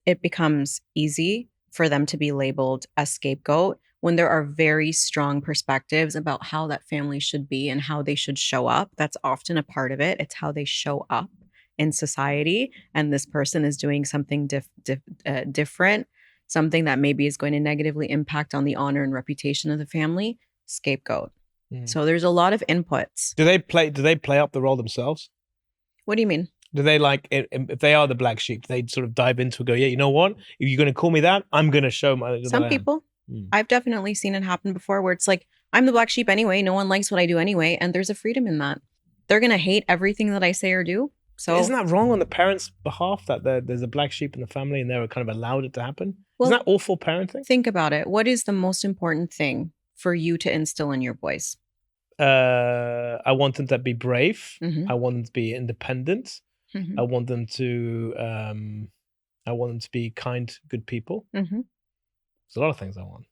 it becomes easy for them to be labeled a scapegoat. When there are very strong perspectives about how that family should be and how they should show up, that's often a part of it. It's how they show up in society. And this person is doing something different, something that maybe is going to negatively impact on the honor and reputation of the family. Scapegoat. So there's a lot of inputs. Do they play up the role themselves? What do you mean? Do they if they are the black sheep, they sort of dive into it, go, yeah, you know what? If you're going to call me that, I'm going to show my. Some people. I've definitely seen it happen before where it's like, I'm the black sheep anyway. No one likes what I do anyway. And there's a freedom in that. They're going to hate everything that I say or do. So isn't that wrong on the parents' behalf that there's a black sheep in the family and they're kind of allowed it to happen? Well, isn't that awful parenting? Think about it. What is the most important thing for you to instill in your boys? I want them to be brave. Mhm. I want them to be independent. Mhm. I want them to be kind, good people. Mhm. There's a lot of things I want.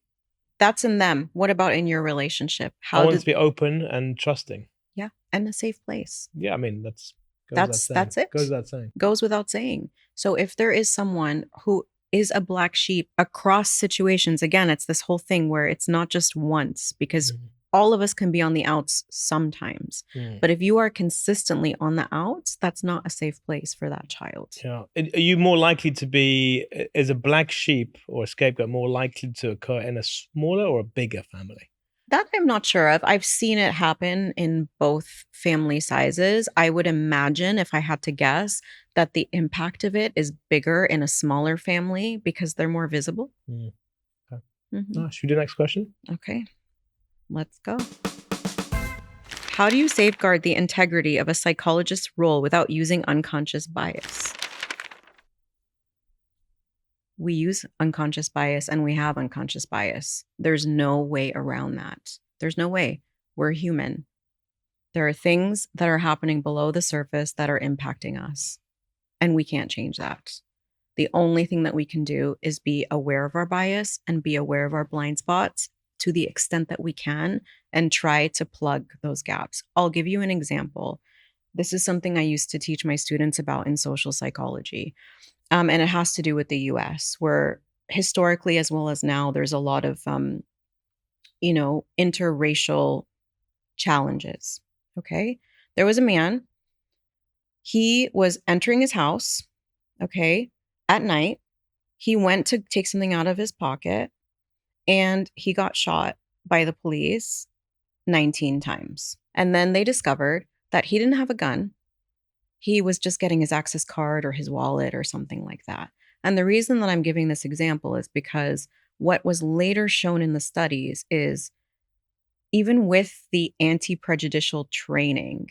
That's in them. What about in your relationship? I want them to be open and trusting. Yeah, and a safe place. Yeah, I mean that's it. Goes without saying. Goes without saying. So if there is someone who is a black sheep across situations, again, it's this whole thing where it's not just once, because all of us can be on the outs sometimes. But if you are consistently on the outs, that's not a safe place for that child. Yeah. Are you more likely to be, is a black sheep or a scapegoat more likely to occur in a smaller or a bigger family? That I'm not sure of. I've seen it happen in both family sizes. I would imagine, if I had to guess, that the impact of it is bigger in a smaller family because they're more visible. Okay. Mhm. Should we do the next question? Okay, let's go. How do you safeguard the integrity of a psychologist's role without using unconscious bias? We use unconscious bias and we have unconscious bias. There's no way around that. There's no way. We're human. There are things that are happening below the surface that are impacting us, and we can't change that. The only thing that we can do is be aware of our bias and be aware of our blind spots to the extent that we can and try to plug those gaps. I'll give you an example. This is something I used to teach my students about in social psychology. And it has to do with the US, where historically, as well as now, there's a lot of, interracial challenges. Okay. There was a man, he was entering his house, okay, at night. He went to take something out of his pocket and he got shot by the police 19 times. And then they discovered that he didn't have a gun. He was just getting his access card or his wallet or something like that. And the reason that I'm giving this example is because what was later shown in the studies is even with the anti-prejudicial training,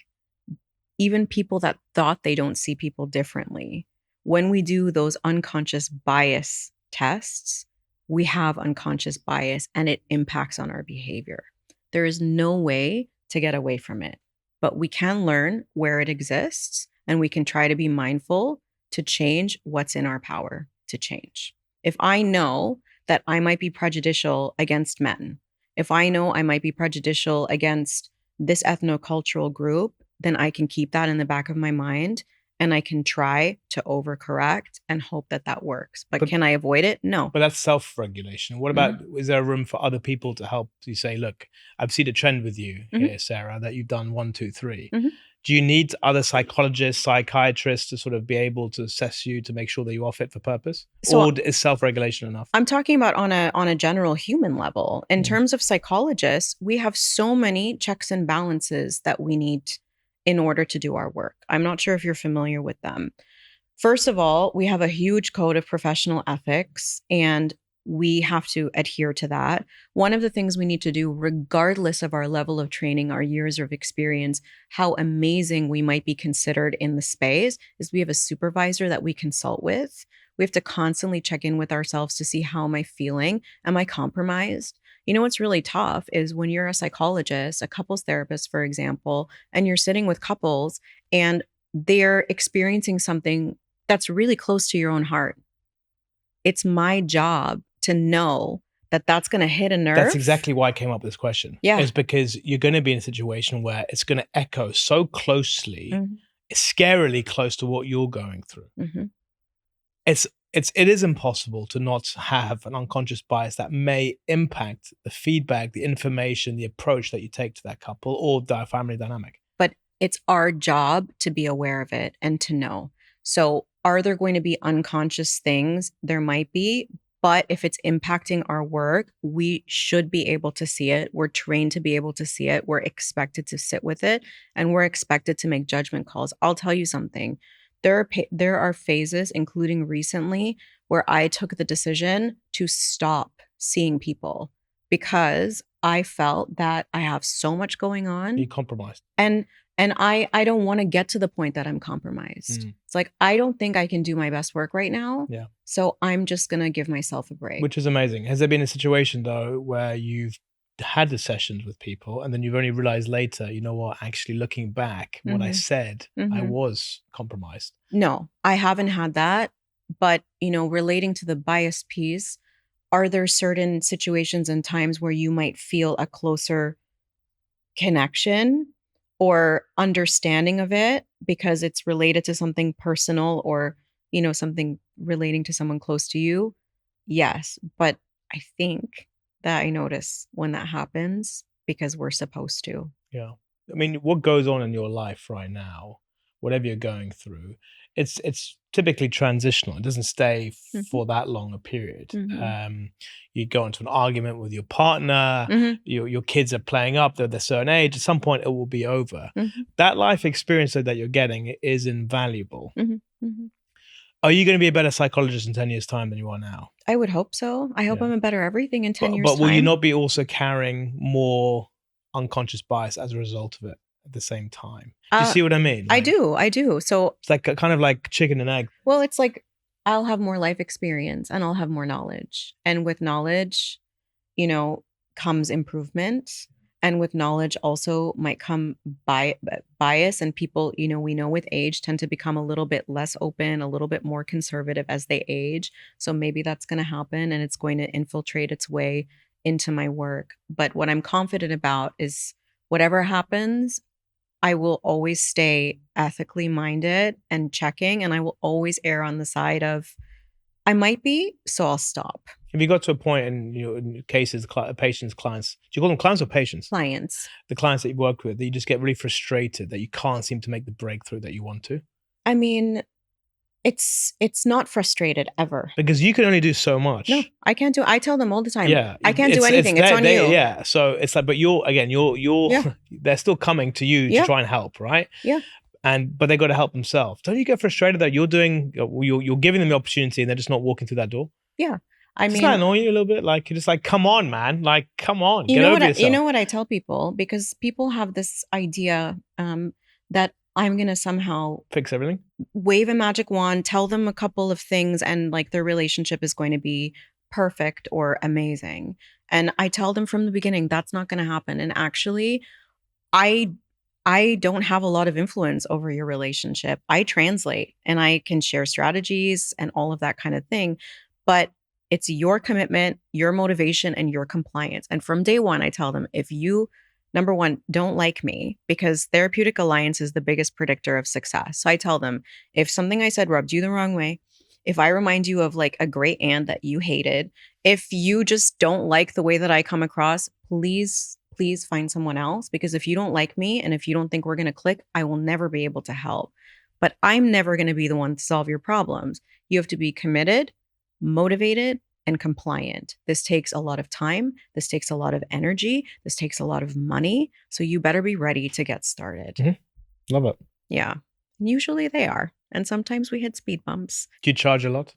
even people that thought they don't see people differently, when we do those unconscious bias tests, we have unconscious bias and it impacts on our behavior. There is no way to get away from it, but we can learn where it exists and we can try to be mindful to change what's in our power to change. If I know that I might be prejudicial against men, if I know I might be prejudicial against this ethnocultural group, then I can keep that in the back of my mind and I can try to overcorrect and hope that that works. But can I avoid it? No. But that's self-regulation. What about, is there room for other people to help you say, look, I've seen a trend with you here, Sarah, that you've done 1, 2, 3. Do you need other psychologists, psychiatrists to sort of be able to assess you to make sure that you are fit for purpose? Or is self-regulation enough? I'm talking about on a general human level. In terms of psychologists, we have so many checks and balances that we need in order to do our work. I'm not sure if you're familiar with them. First of all, we have a huge code of professional ethics, and we have to adhere to that. One of the things we need to do, regardless of our level of training, our years of experience, how amazing we might be considered in the space, is we have a supervisor that we consult with. We have to constantly check in with ourselves to see, how am I feeling? Am I compromised? You know what's really tough is when you're a psychologist, a couples therapist, for example, and you're sitting with couples and they're experiencing something that's really close to your own heart. It's my job to know that that's going to hit a nerve. That's exactly why I came up with this question. Yeah. It's because you're going to be in a situation where it's going to echo so closely, scarily close to what you're going through. It is impossible to not have an unconscious bias that may impact the feedback, the information, the approach that you take to that couple or their family dynamic. But it's our job to be aware of it and to know. So are there going to be unconscious things? There might be, but if it's impacting our work, we should be able to see it. We're trained to be able to see it. We're expected to sit with it, and we're expected to make judgment calls. I'll tell you something. There are phases, including recently, where I took the decision to stop seeing people because I felt that I have so much going on. You compromised. And I don't want to get to the point that I'm compromised. It's like, I don't think I can do my best work right now. Yeah. So I'm just going to give myself a break. Which is amazing. Has there been a situation though where you've had the sessions with people and then you've only realized later, you know what, actually looking back, what I said, I was compromised? No, I haven't had that. But, relating to the bias piece, are there certain situations and times where you might feel a closer connection or understanding of it because it's related to something personal or, something relating to someone close to you? Yes. But I think that I notice when that happens because we're supposed to. Yeah. I mean, what goes on in your life right now, whatever you're going through, it's typically transitional. It doesn't stay for that long a period. You go into an argument with your partner, your kids are playing up, they're a certain age, at some point it will be over. That life experience that you're getting is invaluable. Are you going to be a better psychologist in 10 years' time than you are now? I would hope so. I hope I'm a better everything in 10 years' time. But will you not be also carrying more unconscious bias as a result of it at the same time? Do you see what I mean? I do. So it's like kind of like chicken and egg. Well, it's like I'll have more life experience and I'll have more knowledge. And with knowledge, comes improvement. And with knowledge also might come bias, and people, we know with age tend to become a little bit less open, a little bit more conservative as they age. So maybe that's going to happen and it's going to infiltrate its way into my work. But what I'm confident about is whatever happens, I will always stay ethically minded and checking, and I will always err on the side of I might be, so I'll stop. Have you got to a point in cases, patients, clients, do you call them clients or patients? Clients. The clients that you've worked with, that you just get really frustrated that you can't seem to make the breakthrough that you want to? I mean, it's not frustrated ever. Because you can only do so much. No, I can't do. I tell them all the time. Yeah, I can't do anything. It's on you. Yeah. So it's like, but you're they're still coming to you to try and help, right? Yeah. But they got to help themselves. Don't you get frustrated that you're giving them the opportunity and they're just not walking through that door? Yeah. Does that annoy you a little bit? Like, you're just like, come on, man. Like, come on. Get over yourself. You know what I tell people? Because people have this idea that I'm going to somehow fix everything, wave a magic wand, tell them a couple of things, and like their relationship is going to be perfect or amazing. And I tell them from the beginning, that's not going to happen. And actually, I don't have a lot of influence over your relationship. I translate and I can share strategies and all of that kind of thing. But It's your commitment, your motivation, and your compliance. And from day one, I tell them, if you, number one, don't like me, because therapeutic alliance is the biggest predictor of success. So I tell them, if something I said rubbed you the wrong way, if I remind you of like a great aunt that you hated, if you just don't like the way that I come across, please find someone else. Because if you don't like me and if you don't think we're going to click, I will never be able to help. But I'm never going to be the one to solve your problems. You have to be committed, motivated, and compliant. This takes a lot of time. This takes a lot of energy. This takes a lot of money. So you better be ready to get started. Mm-hmm. Love it. Yeah. And usually they are. And sometimes we hit speed bumps. Do you charge a lot?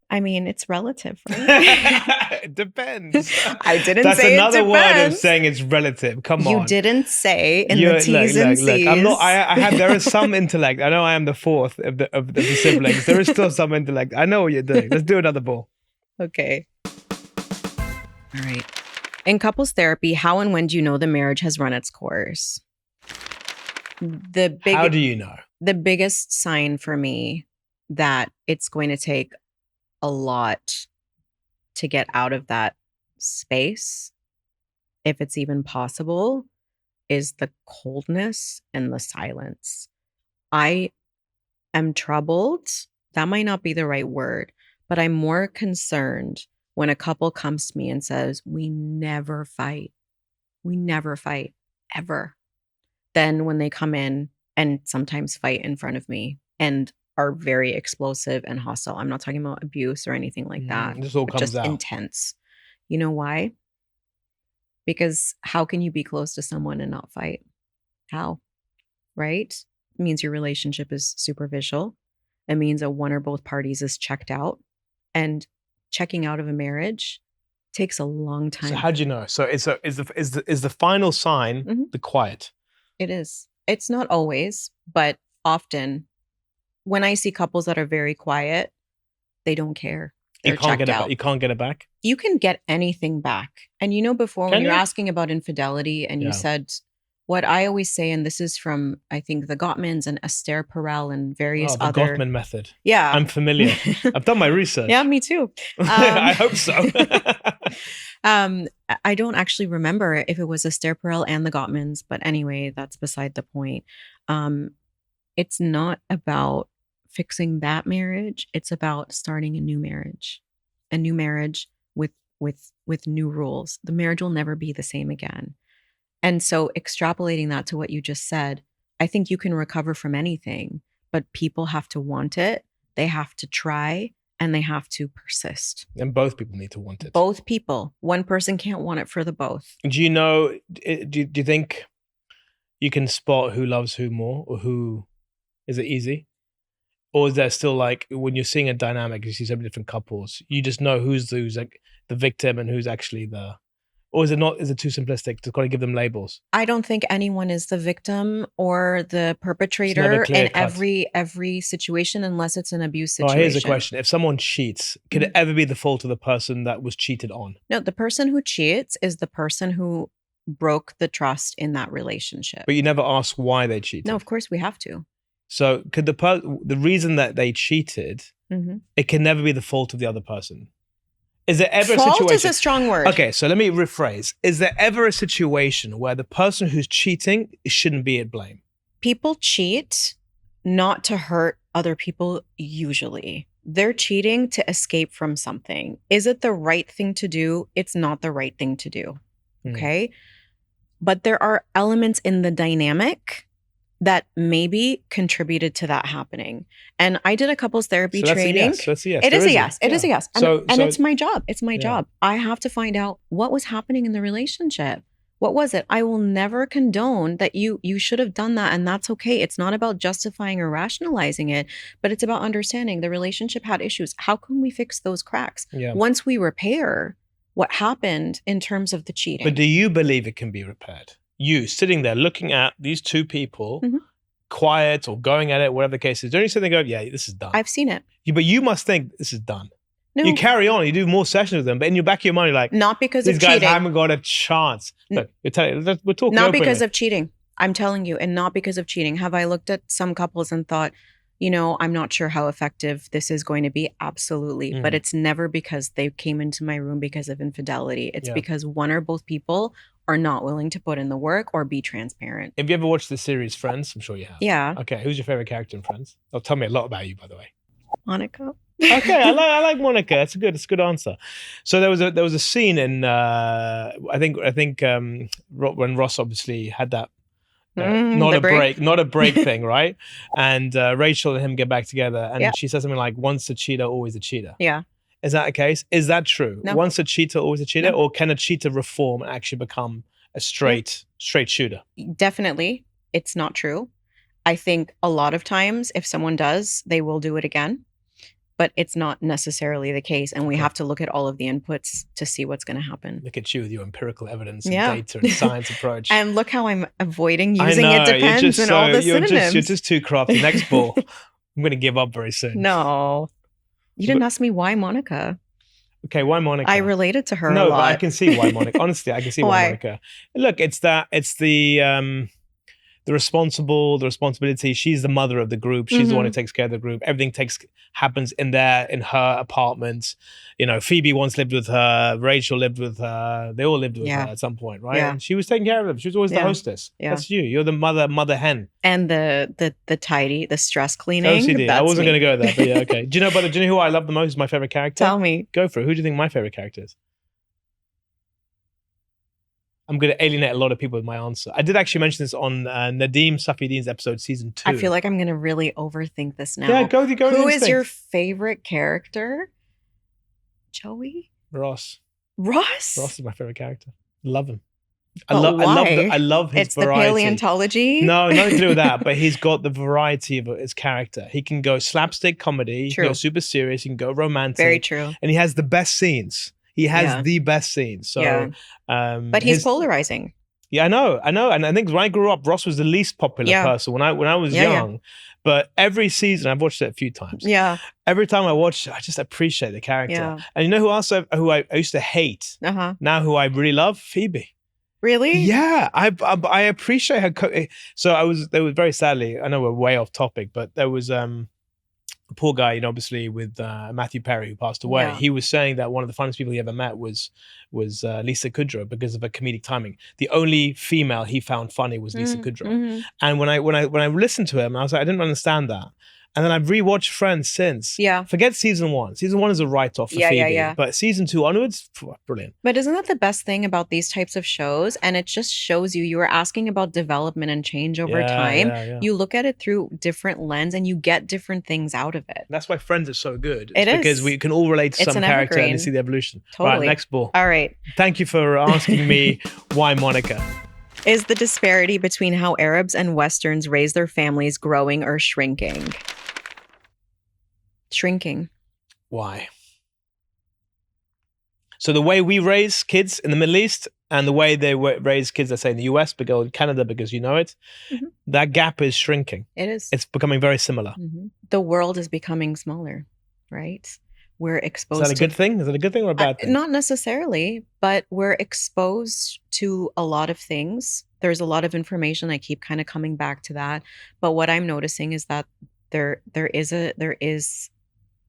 I mean, it's relative, right? It depends. I didn't That's say another it word of depends. saying it's relative. Come on. You didn't say in the T's and C's. Look. I'm not. There is some intellect. I know I am the fourth of the siblings. There is still some intellect. I know what you're doing. Let's do another ball. Okay. All right. In couples therapy, how and when do you know the marriage has run its course? How do you know? The biggest sign for me that it's going to take a lot to get out of that space, if it's even possible, is the coldness and the silence. I am troubled. That might not be the right word, but I'm more concerned when a couple comes to me and says, we never fight. We never fight, ever. Then when they come in and sometimes fight in front of me and are very explosive and hostile. I'm not talking about abuse or anything like that. This all comes just out. Intense. You know why? Because how can you be close to someone and not fight? How? Right? It means your relationship is superficial. It means that one or both parties is checked out. And checking out of a marriage takes a long time. So how do you know? So is the final sign the quiet? It is. It's not always, but often. When I see couples that are very quiet, they don't care. They're checked out. You can't get it back? You can get anything back. And you know, before when you're asking about infidelity and you said, what I always say, and this is from, I think, the Gottmans and Esther Perel and various the other. Gottman method. Yeah. I'm familiar. I've done my research. Yeah, me too. I hope so. I don't actually remember if it was Esther Perel and the Gottmans, but anyway, that's beside the point. It's not about fixing that marriage. It's about starting a new marriage with new rules. The marriage will never be the same again. And so extrapolating that to what you just said, I think you can recover from anything, but people have to want it. They have to try and they have to persist. And both people need to want it. Both people. One person can't want it for the both. Do you know, do you think you can spot who loves who more, or who, is it easy? Or is there still, like, when you're seeing a dynamic, you see so many different couples, you just know who's like the victim and who's actually or is it too simplistic to kind of give them labels? I don't think anyone is the victim or the perpetrator in every situation, unless it's an abuse situation. Here's the question. If someone cheats, could it ever be the fault of the person that was cheated on? No, the person who cheats is the person who broke the trust in that relationship. But you never ask why they cheated. No, of course we have to. So could the reason that they cheated, it can never be the fault of the other person? Is there ever a situation? Fault is a strong word. Okay, so let me rephrase. Is there ever a situation where the person who's cheating shouldn't be at blame? People cheat not to hurt other people usually. They're cheating to escape from something. Is it the right thing to do? It's not the right thing to do. Okay? But there are elements in the dynamic that maybe contributed to that happening. And I did a couples therapy training. That's a yes. It is a yes. It is a yes. And it's my job. It's my Yeah. job. I have to find out what was happening in the relationship. What was it? I will never condone that you should have done that, and that's okay. It's not about justifying or rationalizing it, but it's about understanding the relationship had issues. How can we fix those cracks? Yeah. Once we repair what happened in terms of the cheating. But do you believe it can be repaired? You sitting there looking at these two people, quiet or going at it, whatever the case is, don't you sit there and go, yeah, this is done? I've seen it. But you must think this is done. No. You carry on, you do more sessions with them, but in your back of your mind, you're like, not because these of guys cheating. haven't got a chance. Look, we're talking Not openly. because of cheating. I'm telling you, and not because of cheating. Have I looked at some couples and thought, I'm not sure how effective this is going to be. Absolutely. But it's never because they came into my room because of infidelity. It's because one or both people are not willing to put in the work or be transparent. Have you ever watched the series Friends? I'm sure you have. Yeah. Okay, who's your favorite character in Friends? Oh, tell me a lot about you, by the way. Monica. Okay, I like Monica. It's a good answer. So there was a scene in I think when Ross obviously had that not a break thing, right? And Rachel and him get back together, and she says something like, "Once a cheater, always a cheater." Yeah. Is that the case? Is that true? No. Once a cheater, always a cheater, or can a cheater reform and actually become a straight shooter? Definitely, it's not true. I think a lot of times, if someone does, they will do it again. But it's not necessarily the case. And we have to look at all of the inputs to see what's going to happen. Look at you with your empirical evidence and data and science approach. And look how I'm avoiding using it depends and all the synonyms. You're just too crafty. Next ball. I'm going to give up very soon. No. You didn't ask me why Monica. Okay, why Monica? I related to her a lot. No, but I can see why Monica. Honestly, I can see why Monica. Look, it's the responsibility. She's the mother of the group. She's the one who takes care of the group. Everything happens in her apartment. Phoebe once lived with her. Rachel lived with her. They all lived with her at some point, right? Yeah. And she was taking care of them. She was always the hostess. Yeah. That's you. You're the mother hen. And the tidy, the stress cleaning. OCD. I wasn't going to go there, but yeah, okay. Do you know who I love the most? Is my favorite character? Tell me. Go for it. Who do you think my favorite character is? I'm going to alienate a lot of people with my answer. I did actually mention this on Nadeem Safieddin's episode, season 2. I feel like I'm going to really overthink this now. Yeah, go. Who is your favorite character? Joey? Ross. Ross is my favorite character. Love him. I love his variety. It's the paleontology? No, nothing to do with that. But he's got the variety of his character. He can go slapstick comedy. He can go super serious. He can go romantic. Very true. And he has the best scenes. He has the best scenes. So, but he's polarizing. Yeah, I know. And I think when I grew up, Ross was the least popular person when I was young. Yeah. But every season, I've watched it a few times. Yeah. Every time I watch it, I just appreciate the character. Yeah. And you know who else who I used to hate? Now who I really love? Phoebe. Really? Yeah, I appreciate her. There was very sadly, I know we're way off topic, but there was a poor guy, obviously with Matthew Perry, who passed away. Yeah. He was saying that one of the funniest people he ever met was Lisa Kudrow because of her comedic timing. The only female he found funny was Lisa Kudrow. Mm-hmm. And when I listened to him, I was like, I didn't understand that. And then I've rewatched Friends since. Yeah. Forget season 1. Season 1 is a write-off for Phoebe. Yeah. But season 2 onwards, brilliant. But isn't that the best thing about these types of shows? And it just shows you were asking about development and change over time. Yeah. You look at it through different lens and you get different things out of it. That's why Friends is so good. It is. Because we can all relate to some character and see the evolution. Totally. Right, next ball. All right. Thank you for asking me why Monica. Is the disparity between how Arabs and Westerns raise their families growing or shrinking? Shrinking. Why? So the way we raise kids in the Middle East and the way they raise kids, let's say in the US, but go in Canada because you know it, that gap is shrinking. It is. It's becoming very similar. Mm-hmm. The world is becoming smaller, right? We're exposed to... Is that a good thing? Is it a good thing or a bad thing? Not necessarily, but we're exposed to a lot of things. There's a lot of information. I keep kind of coming back to that. But what I'm noticing is that there is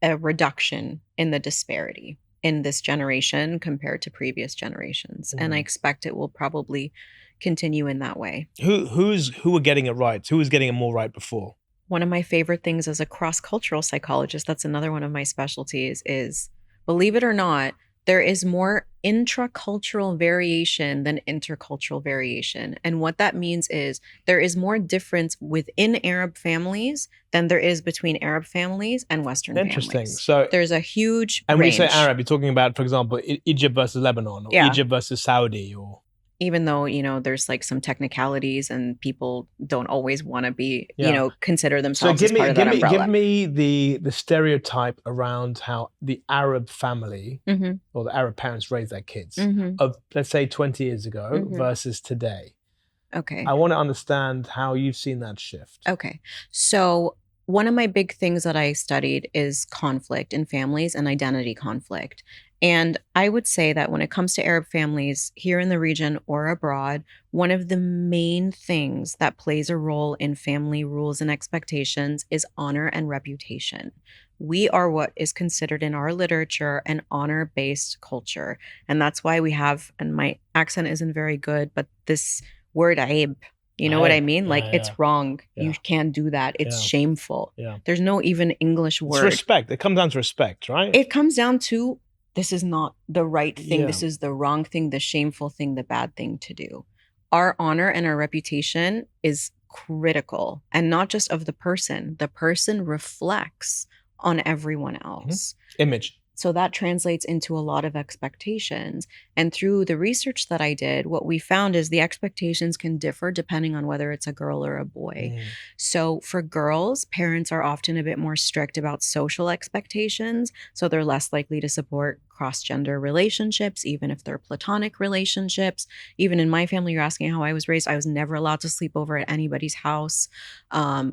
a reduction in the disparity in this generation compared to previous generations. And I expect it will probably continue in that way. Who were getting it right? Who was getting it more right before? One of my favorite things as a cross-cultural psychologist, that's another one of my specialties, is, believe it or not, there is more intracultural variation than intercultural variation. And what that means is there is more difference within Arab families than there is between Arab families and Western families. Interesting. So there's a huge And range. when you say Arab, you're talking about, for example, Egypt versus Lebanon, or Egypt versus Saudi, or... Even though, there's like some technicalities and people don't always want to be, consider themselves as part of that umbrella. Give me the stereotype around how the Arab family or the Arab parents raise their kids of, let's say, 20 years ago versus today. Okay. I want to understand how you've seen that shift. Okay. So one of my big things that I studied is conflict in families and identity conflict. And I would say that when it comes to Arab families here in the region or abroad, one of the main things that plays a role in family rules and expectations is honor and reputation. We are what is considered in our literature an honor-based culture. And that's why we have, and my accent isn't very good, but this word aib, you know what I mean? Like, it's wrong. You can't do that. It's shameful. There's no even English word. It's respect. It comes down to respect, right? It comes down to, this is not the right thing. This is the wrong thing, the shameful thing, the bad thing to do. Our honor and our reputation is critical, and not just of the person. The person reflects on everyone else. Image. So that translates into a lot of expectations. And through the research that I did, what we found is the expectations can differ depending on whether it's a girl or a boy. So for girls, parents are often a bit more strict about social expectations. So they're less likely to support cross-gender relationships, even if they're platonic relationships. Even in my family, you're asking how I was raised, I was never allowed to sleep over at anybody's house.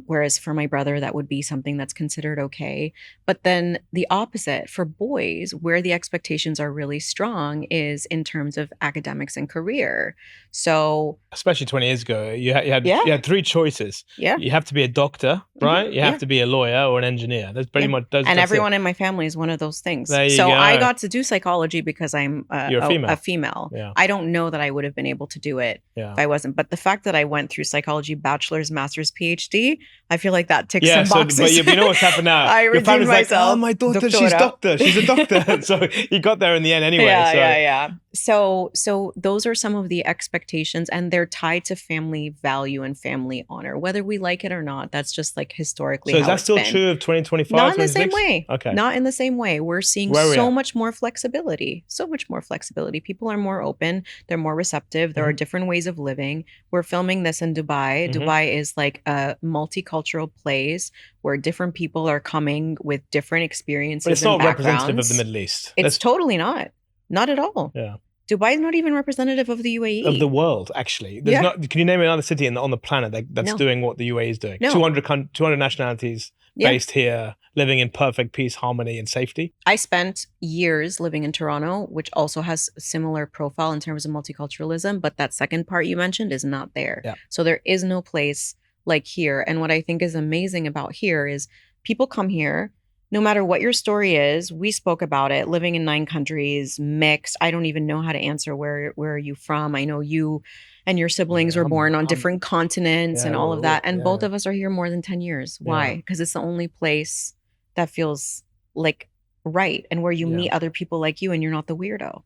Whereas for my brother, that would be something that's considered okay. But then the opposite for boys, where the expectations are really strong is in terms of academics and career. So especially 20 years ago, you had three choices. You have to be a doctor, right? You have to be a lawyer or an engineer. That's pretty much those. And everyone in my family is one of those things. So go. I got to do psychology because I'm a female. Yeah. I don't know that I would have been able to do it if I wasn't. But the fact that I went through psychology, bachelor's, master's, PhD, I feel like that ticks some boxes. But you know what's happened now? I Your family's like, oh, my daughter, doctora. she's a doctor. So you got there in the end anyway. So those are some of the expectations, and they're tied to family value and family honor, whether we like it or not. That's just like historically. So is that still true of 2025? Not in the same way. Okay. Not in the same way. We're seeing so much more flexibility. So much more flexibility. People are more open. They're more receptive. There are different ways of living. We're filming this in Dubai. Dubai is like a multicultural place where different people are coming with different experiences. But it's not representative of the Middle East. It's totally not. Not at all. Yeah. Dubai is not even representative of the UAE. Of the world, actually. There's not. Can you name another city on the planet that's doing what the UAE is doing? No. 200 nationalities based here, living in perfect peace, harmony, and safety. I spent years living in Toronto, which also has a similar profile in terms of multiculturalism, but that second part you mentioned is not there. Yeah. So there is no place like here. And what I think is amazing about here is people come here, no matter what your story is. We spoke about it, living in 9 countries, mixed. I don't even know how to answer where are you from. I know you and your siblings were born on different continents and all of that. And both of us are here more than 10 years. Why? Because it's the only place that feels like right, and where you meet other people like you and you're not the weirdo,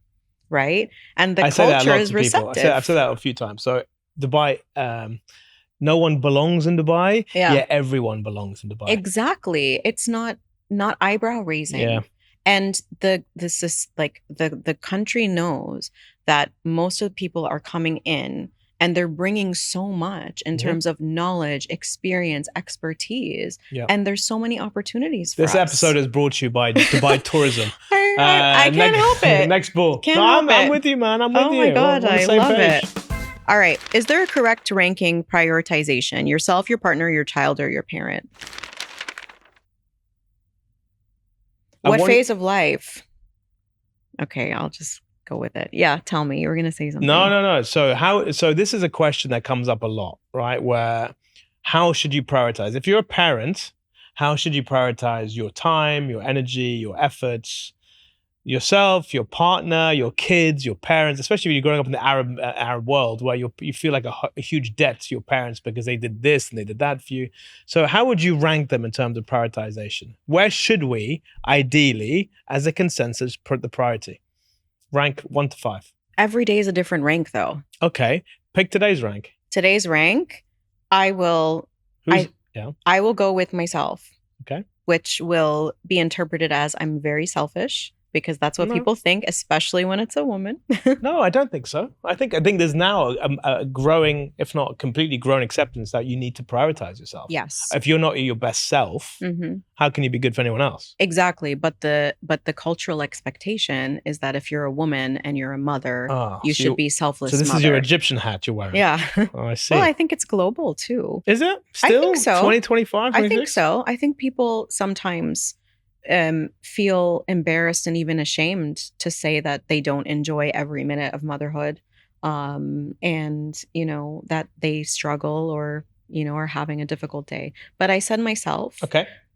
right? And the culture is receptive. I've said that a few times. So Dubai, no one belongs in Dubai, yet everyone belongs in Dubai. Exactly. It's not eyebrow raising. And the country knows that most of the people are coming in and they're bringing so much in terms of knowledge, experience, expertise. And there's so many opportunities for us. This episode is brought to you by Dubai Tourism. I can't help it. Next ball. I'm with you, man. I'm with you. Oh my God, I love page. it. All right. Is there a correct ranking prioritization? Yourself, your partner, your child, or your parent? What phase of life? Okay, I'll just go with it. Yeah, tell me. You were going to say something. No. So this is a question that comes up a lot, right? Where how should you prioritize? If you're a parent, how should you prioritize your time, your energy, your efforts, yourself, your partner, your kids, your parents, especially when you're growing up in the Arab world where you feel like a huge debt to your parents because they did this and they did that for you. So how would you rank them in terms of prioritization? Where should we, ideally, as a consensus, put the priority? Rank 1 to 5. Every day is a different rank, though. Okay. Pick today's rank. Today's rank, I will go with myself. Okay. Which will be interpreted as I'm very selfish. because that's what No. people think, especially when it's a woman. No, I don't think so. I think there's now a growing, if not completely grown, acceptance that you need to prioritize yourself. Yes. If you're not your best self, how can you be good for anyone else? Exactly. But the cultural expectation is that if you're a woman and you're a mother, you should be selfless. So this mother. is your Egyptian hat you're wearing. Yeah. Oh, I see. Well, I think it's global too. Is it still? I think so. 2025. I think so. I think people sometimes feel embarrassed and even ashamed to say that they don't enjoy every minute of motherhood, and that they struggle or are having a difficult day. But I said myself,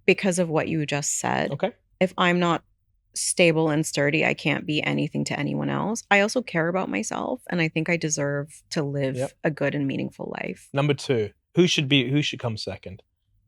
because of what you just said, if I'm not stable and sturdy, I can't be anything to anyone else. I also care about myself, and I think I deserve to live a good and meaningful life. Number 2, who should come second?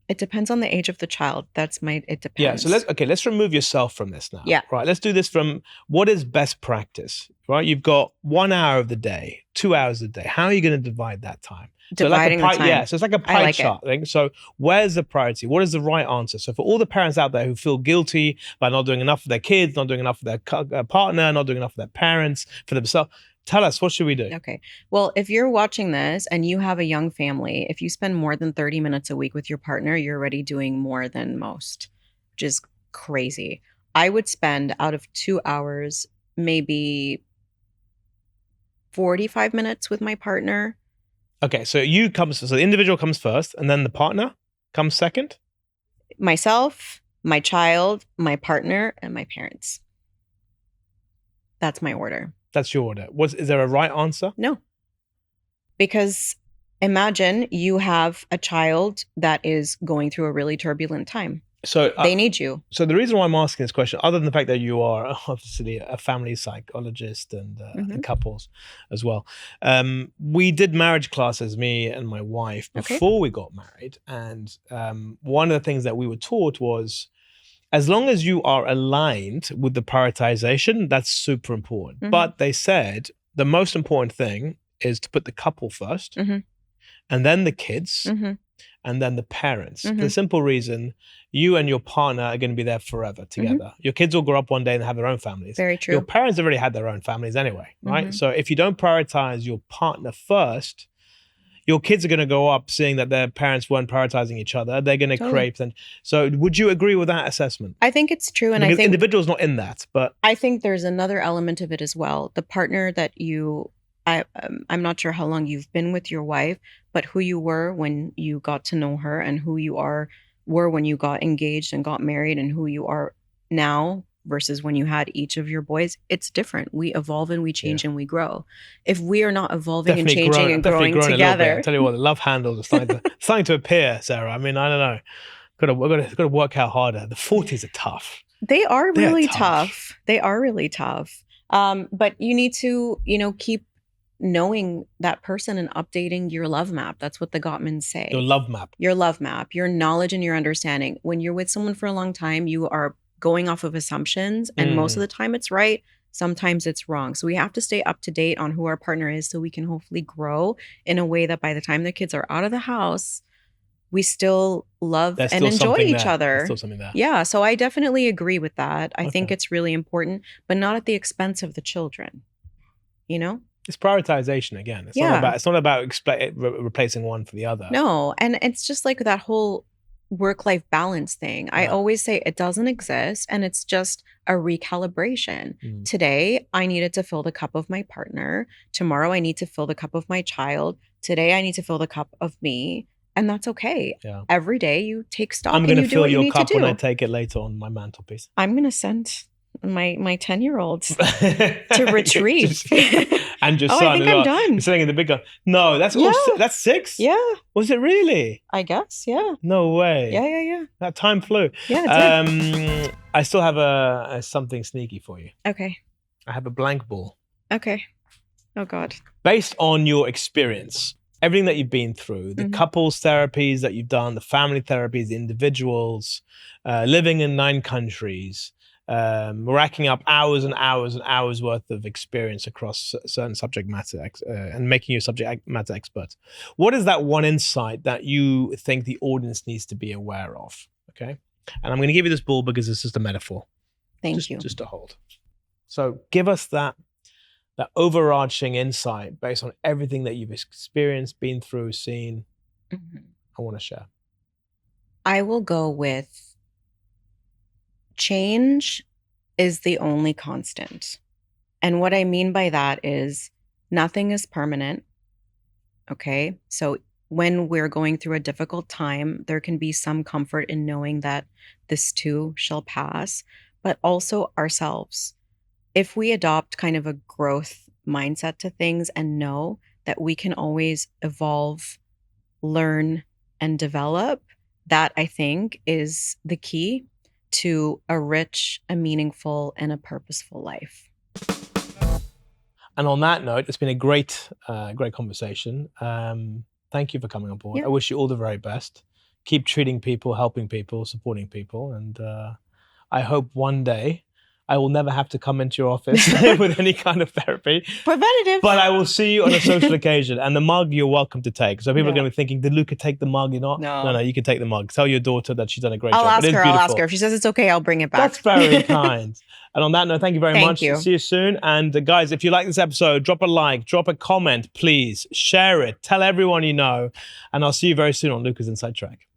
It depends on the age of the child. It depends. Yeah, so let's remove yourself from this now. Yeah. Right, let's do this from what is best practice, right? You've got 1 hour of the day, 2 hours a day. How are you going to divide that time? Dividing the time. Yeah, so it's like a pie chart thing. So where's the priority? What is the right answer? So for all the parents out there who feel guilty by not doing enough for their kids, not doing enough for their partner, not doing enough for their parents, for themselves, tell us, what should we do? Okay. Well, if you're watching this and you have a young family, if you spend more than 30 minutes a week with your partner, you're already doing more than most, which is crazy. I would spend out of 2 hours, maybe 45 minutes with my partner. Okay, so the individual comes first and then the partner comes second? Myself, my child, my partner, and my parents. That's my order. That's your order. Is there a right answer? No. Because imagine you have a child that is going through a really turbulent time. So they need you. So the reason why I'm asking this question, other than the fact that you are obviously a family psychologist and couples as well, we did marriage classes, me and my wife, before we got married. And one of the things that we were taught was, as long as you are aligned with the prioritization, that's super important. But they said the most important thing is to put the couple first, and then the kids, and then the parents. For the simple reason, you and your partner are going to be there forever together. Your kids will grow up one day and have their own families. Very true. Your parents already had their own families anyway, right? So if you don't prioritize your partner first, your kids are going to grow up seeing that their parents weren't prioritizing each other. They're going to create. So would you agree with that assessment? I think it's true. And because I think individual's not in that, but I think there's another element of it as well. The partner that I'm not sure how long you've been with your wife, but who you were when you got to know her and who you were when you got engaged and got married and who you are now versus when you had each of your boys, it's different. We evolve and we change and we grow. If we are not evolving and changing and growing together. I tell you what, the love handles are starting to appear, Sarah. I mean, I don't know. Got to work out harder. The 40s are tough. They are really tough. They are really tough. But you need to, keep knowing that person and updating your love map. That's what the Gottmans say. Your love map. Your love map, your knowledge and your understanding. When you're with someone for a long time, you are going off of assumptions, and most of the time it's right. Sometimes it's wrong. So we have to stay up to date on who our partner is so we can hopefully grow in a way that by the time the kids are out of the house, we still love and enjoy each other. There's still something there. Yeah. So I definitely agree with that. I think it's really important, but not at the expense of the children. It's prioritization again. It's not about replacing one for the other. No. And it's just like that whole work-life balance thing. I always say it doesn't exist, and it's just a recalibration. Today, I needed to fill the cup of my partner. Tomorrow, I need to fill the cup of my child. Today, I need to fill the cup of me. And that's okay. Yeah. Every day, you take stock and you do what you need to do. I'm going to fill your cup when I take it later on my mantelpiece. I'm going to send my 10-year-olds to retrieve. And your son. I think I'm done. You're sitting in the big gun. No, that's 6? Yeah. Was it really? I guess, yeah. No way. Yeah. That time flew. Yeah, it did. I still have a something sneaky for you. Okay. I have a blank ball. Okay. Oh, God. Based on your experience, everything that you've been through, the couples therapies that you've done, the family therapies, the individuals, living in 9 countries, racking up hours and hours and hours worth of experience across certain subject matter and making you a subject matter expert. What is that one insight that you think the audience needs to be aware of? Okay. And I'm going to give you this ball because it's just a metaphor. Thank you. Just to hold. So give us that overarching insight based on everything that you've experienced, been through, seen. I want to share. I will go with change is the only constant. And what I mean by that is nothing is permanent. Okay. So when we're going through a difficult time, there can be some comfort in knowing that this too shall pass, but also ourselves. If we adopt kind of a growth mindset to things and know that we can always evolve, learn, and develop, that I think is the key to a rich, a meaningful, and a purposeful life. And on that note, it's been a great conversation. Thank you for coming on board. Yeah. I wish you all the very best. Keep treating people, helping people, supporting people. And I hope one day I will never have to come into your office with any kind of therapy. Preventative. But I will see you on a social occasion. And the mug you're welcome to take. So people are Yeah. going to be thinking, did Luca take the mug? You're not? No. You can take the mug. Tell your daughter that she's done a great job. I'll It is ask beautiful. her. If she says it's okay, I'll bring it back. That's very kind. And on that note, thank you very Thank much. you. See you soon. And guys, if you like this episode, drop a like, drop a comment, please. Share it. Tell everyone you know. And I'll see you very soon on Luca's Inside Track.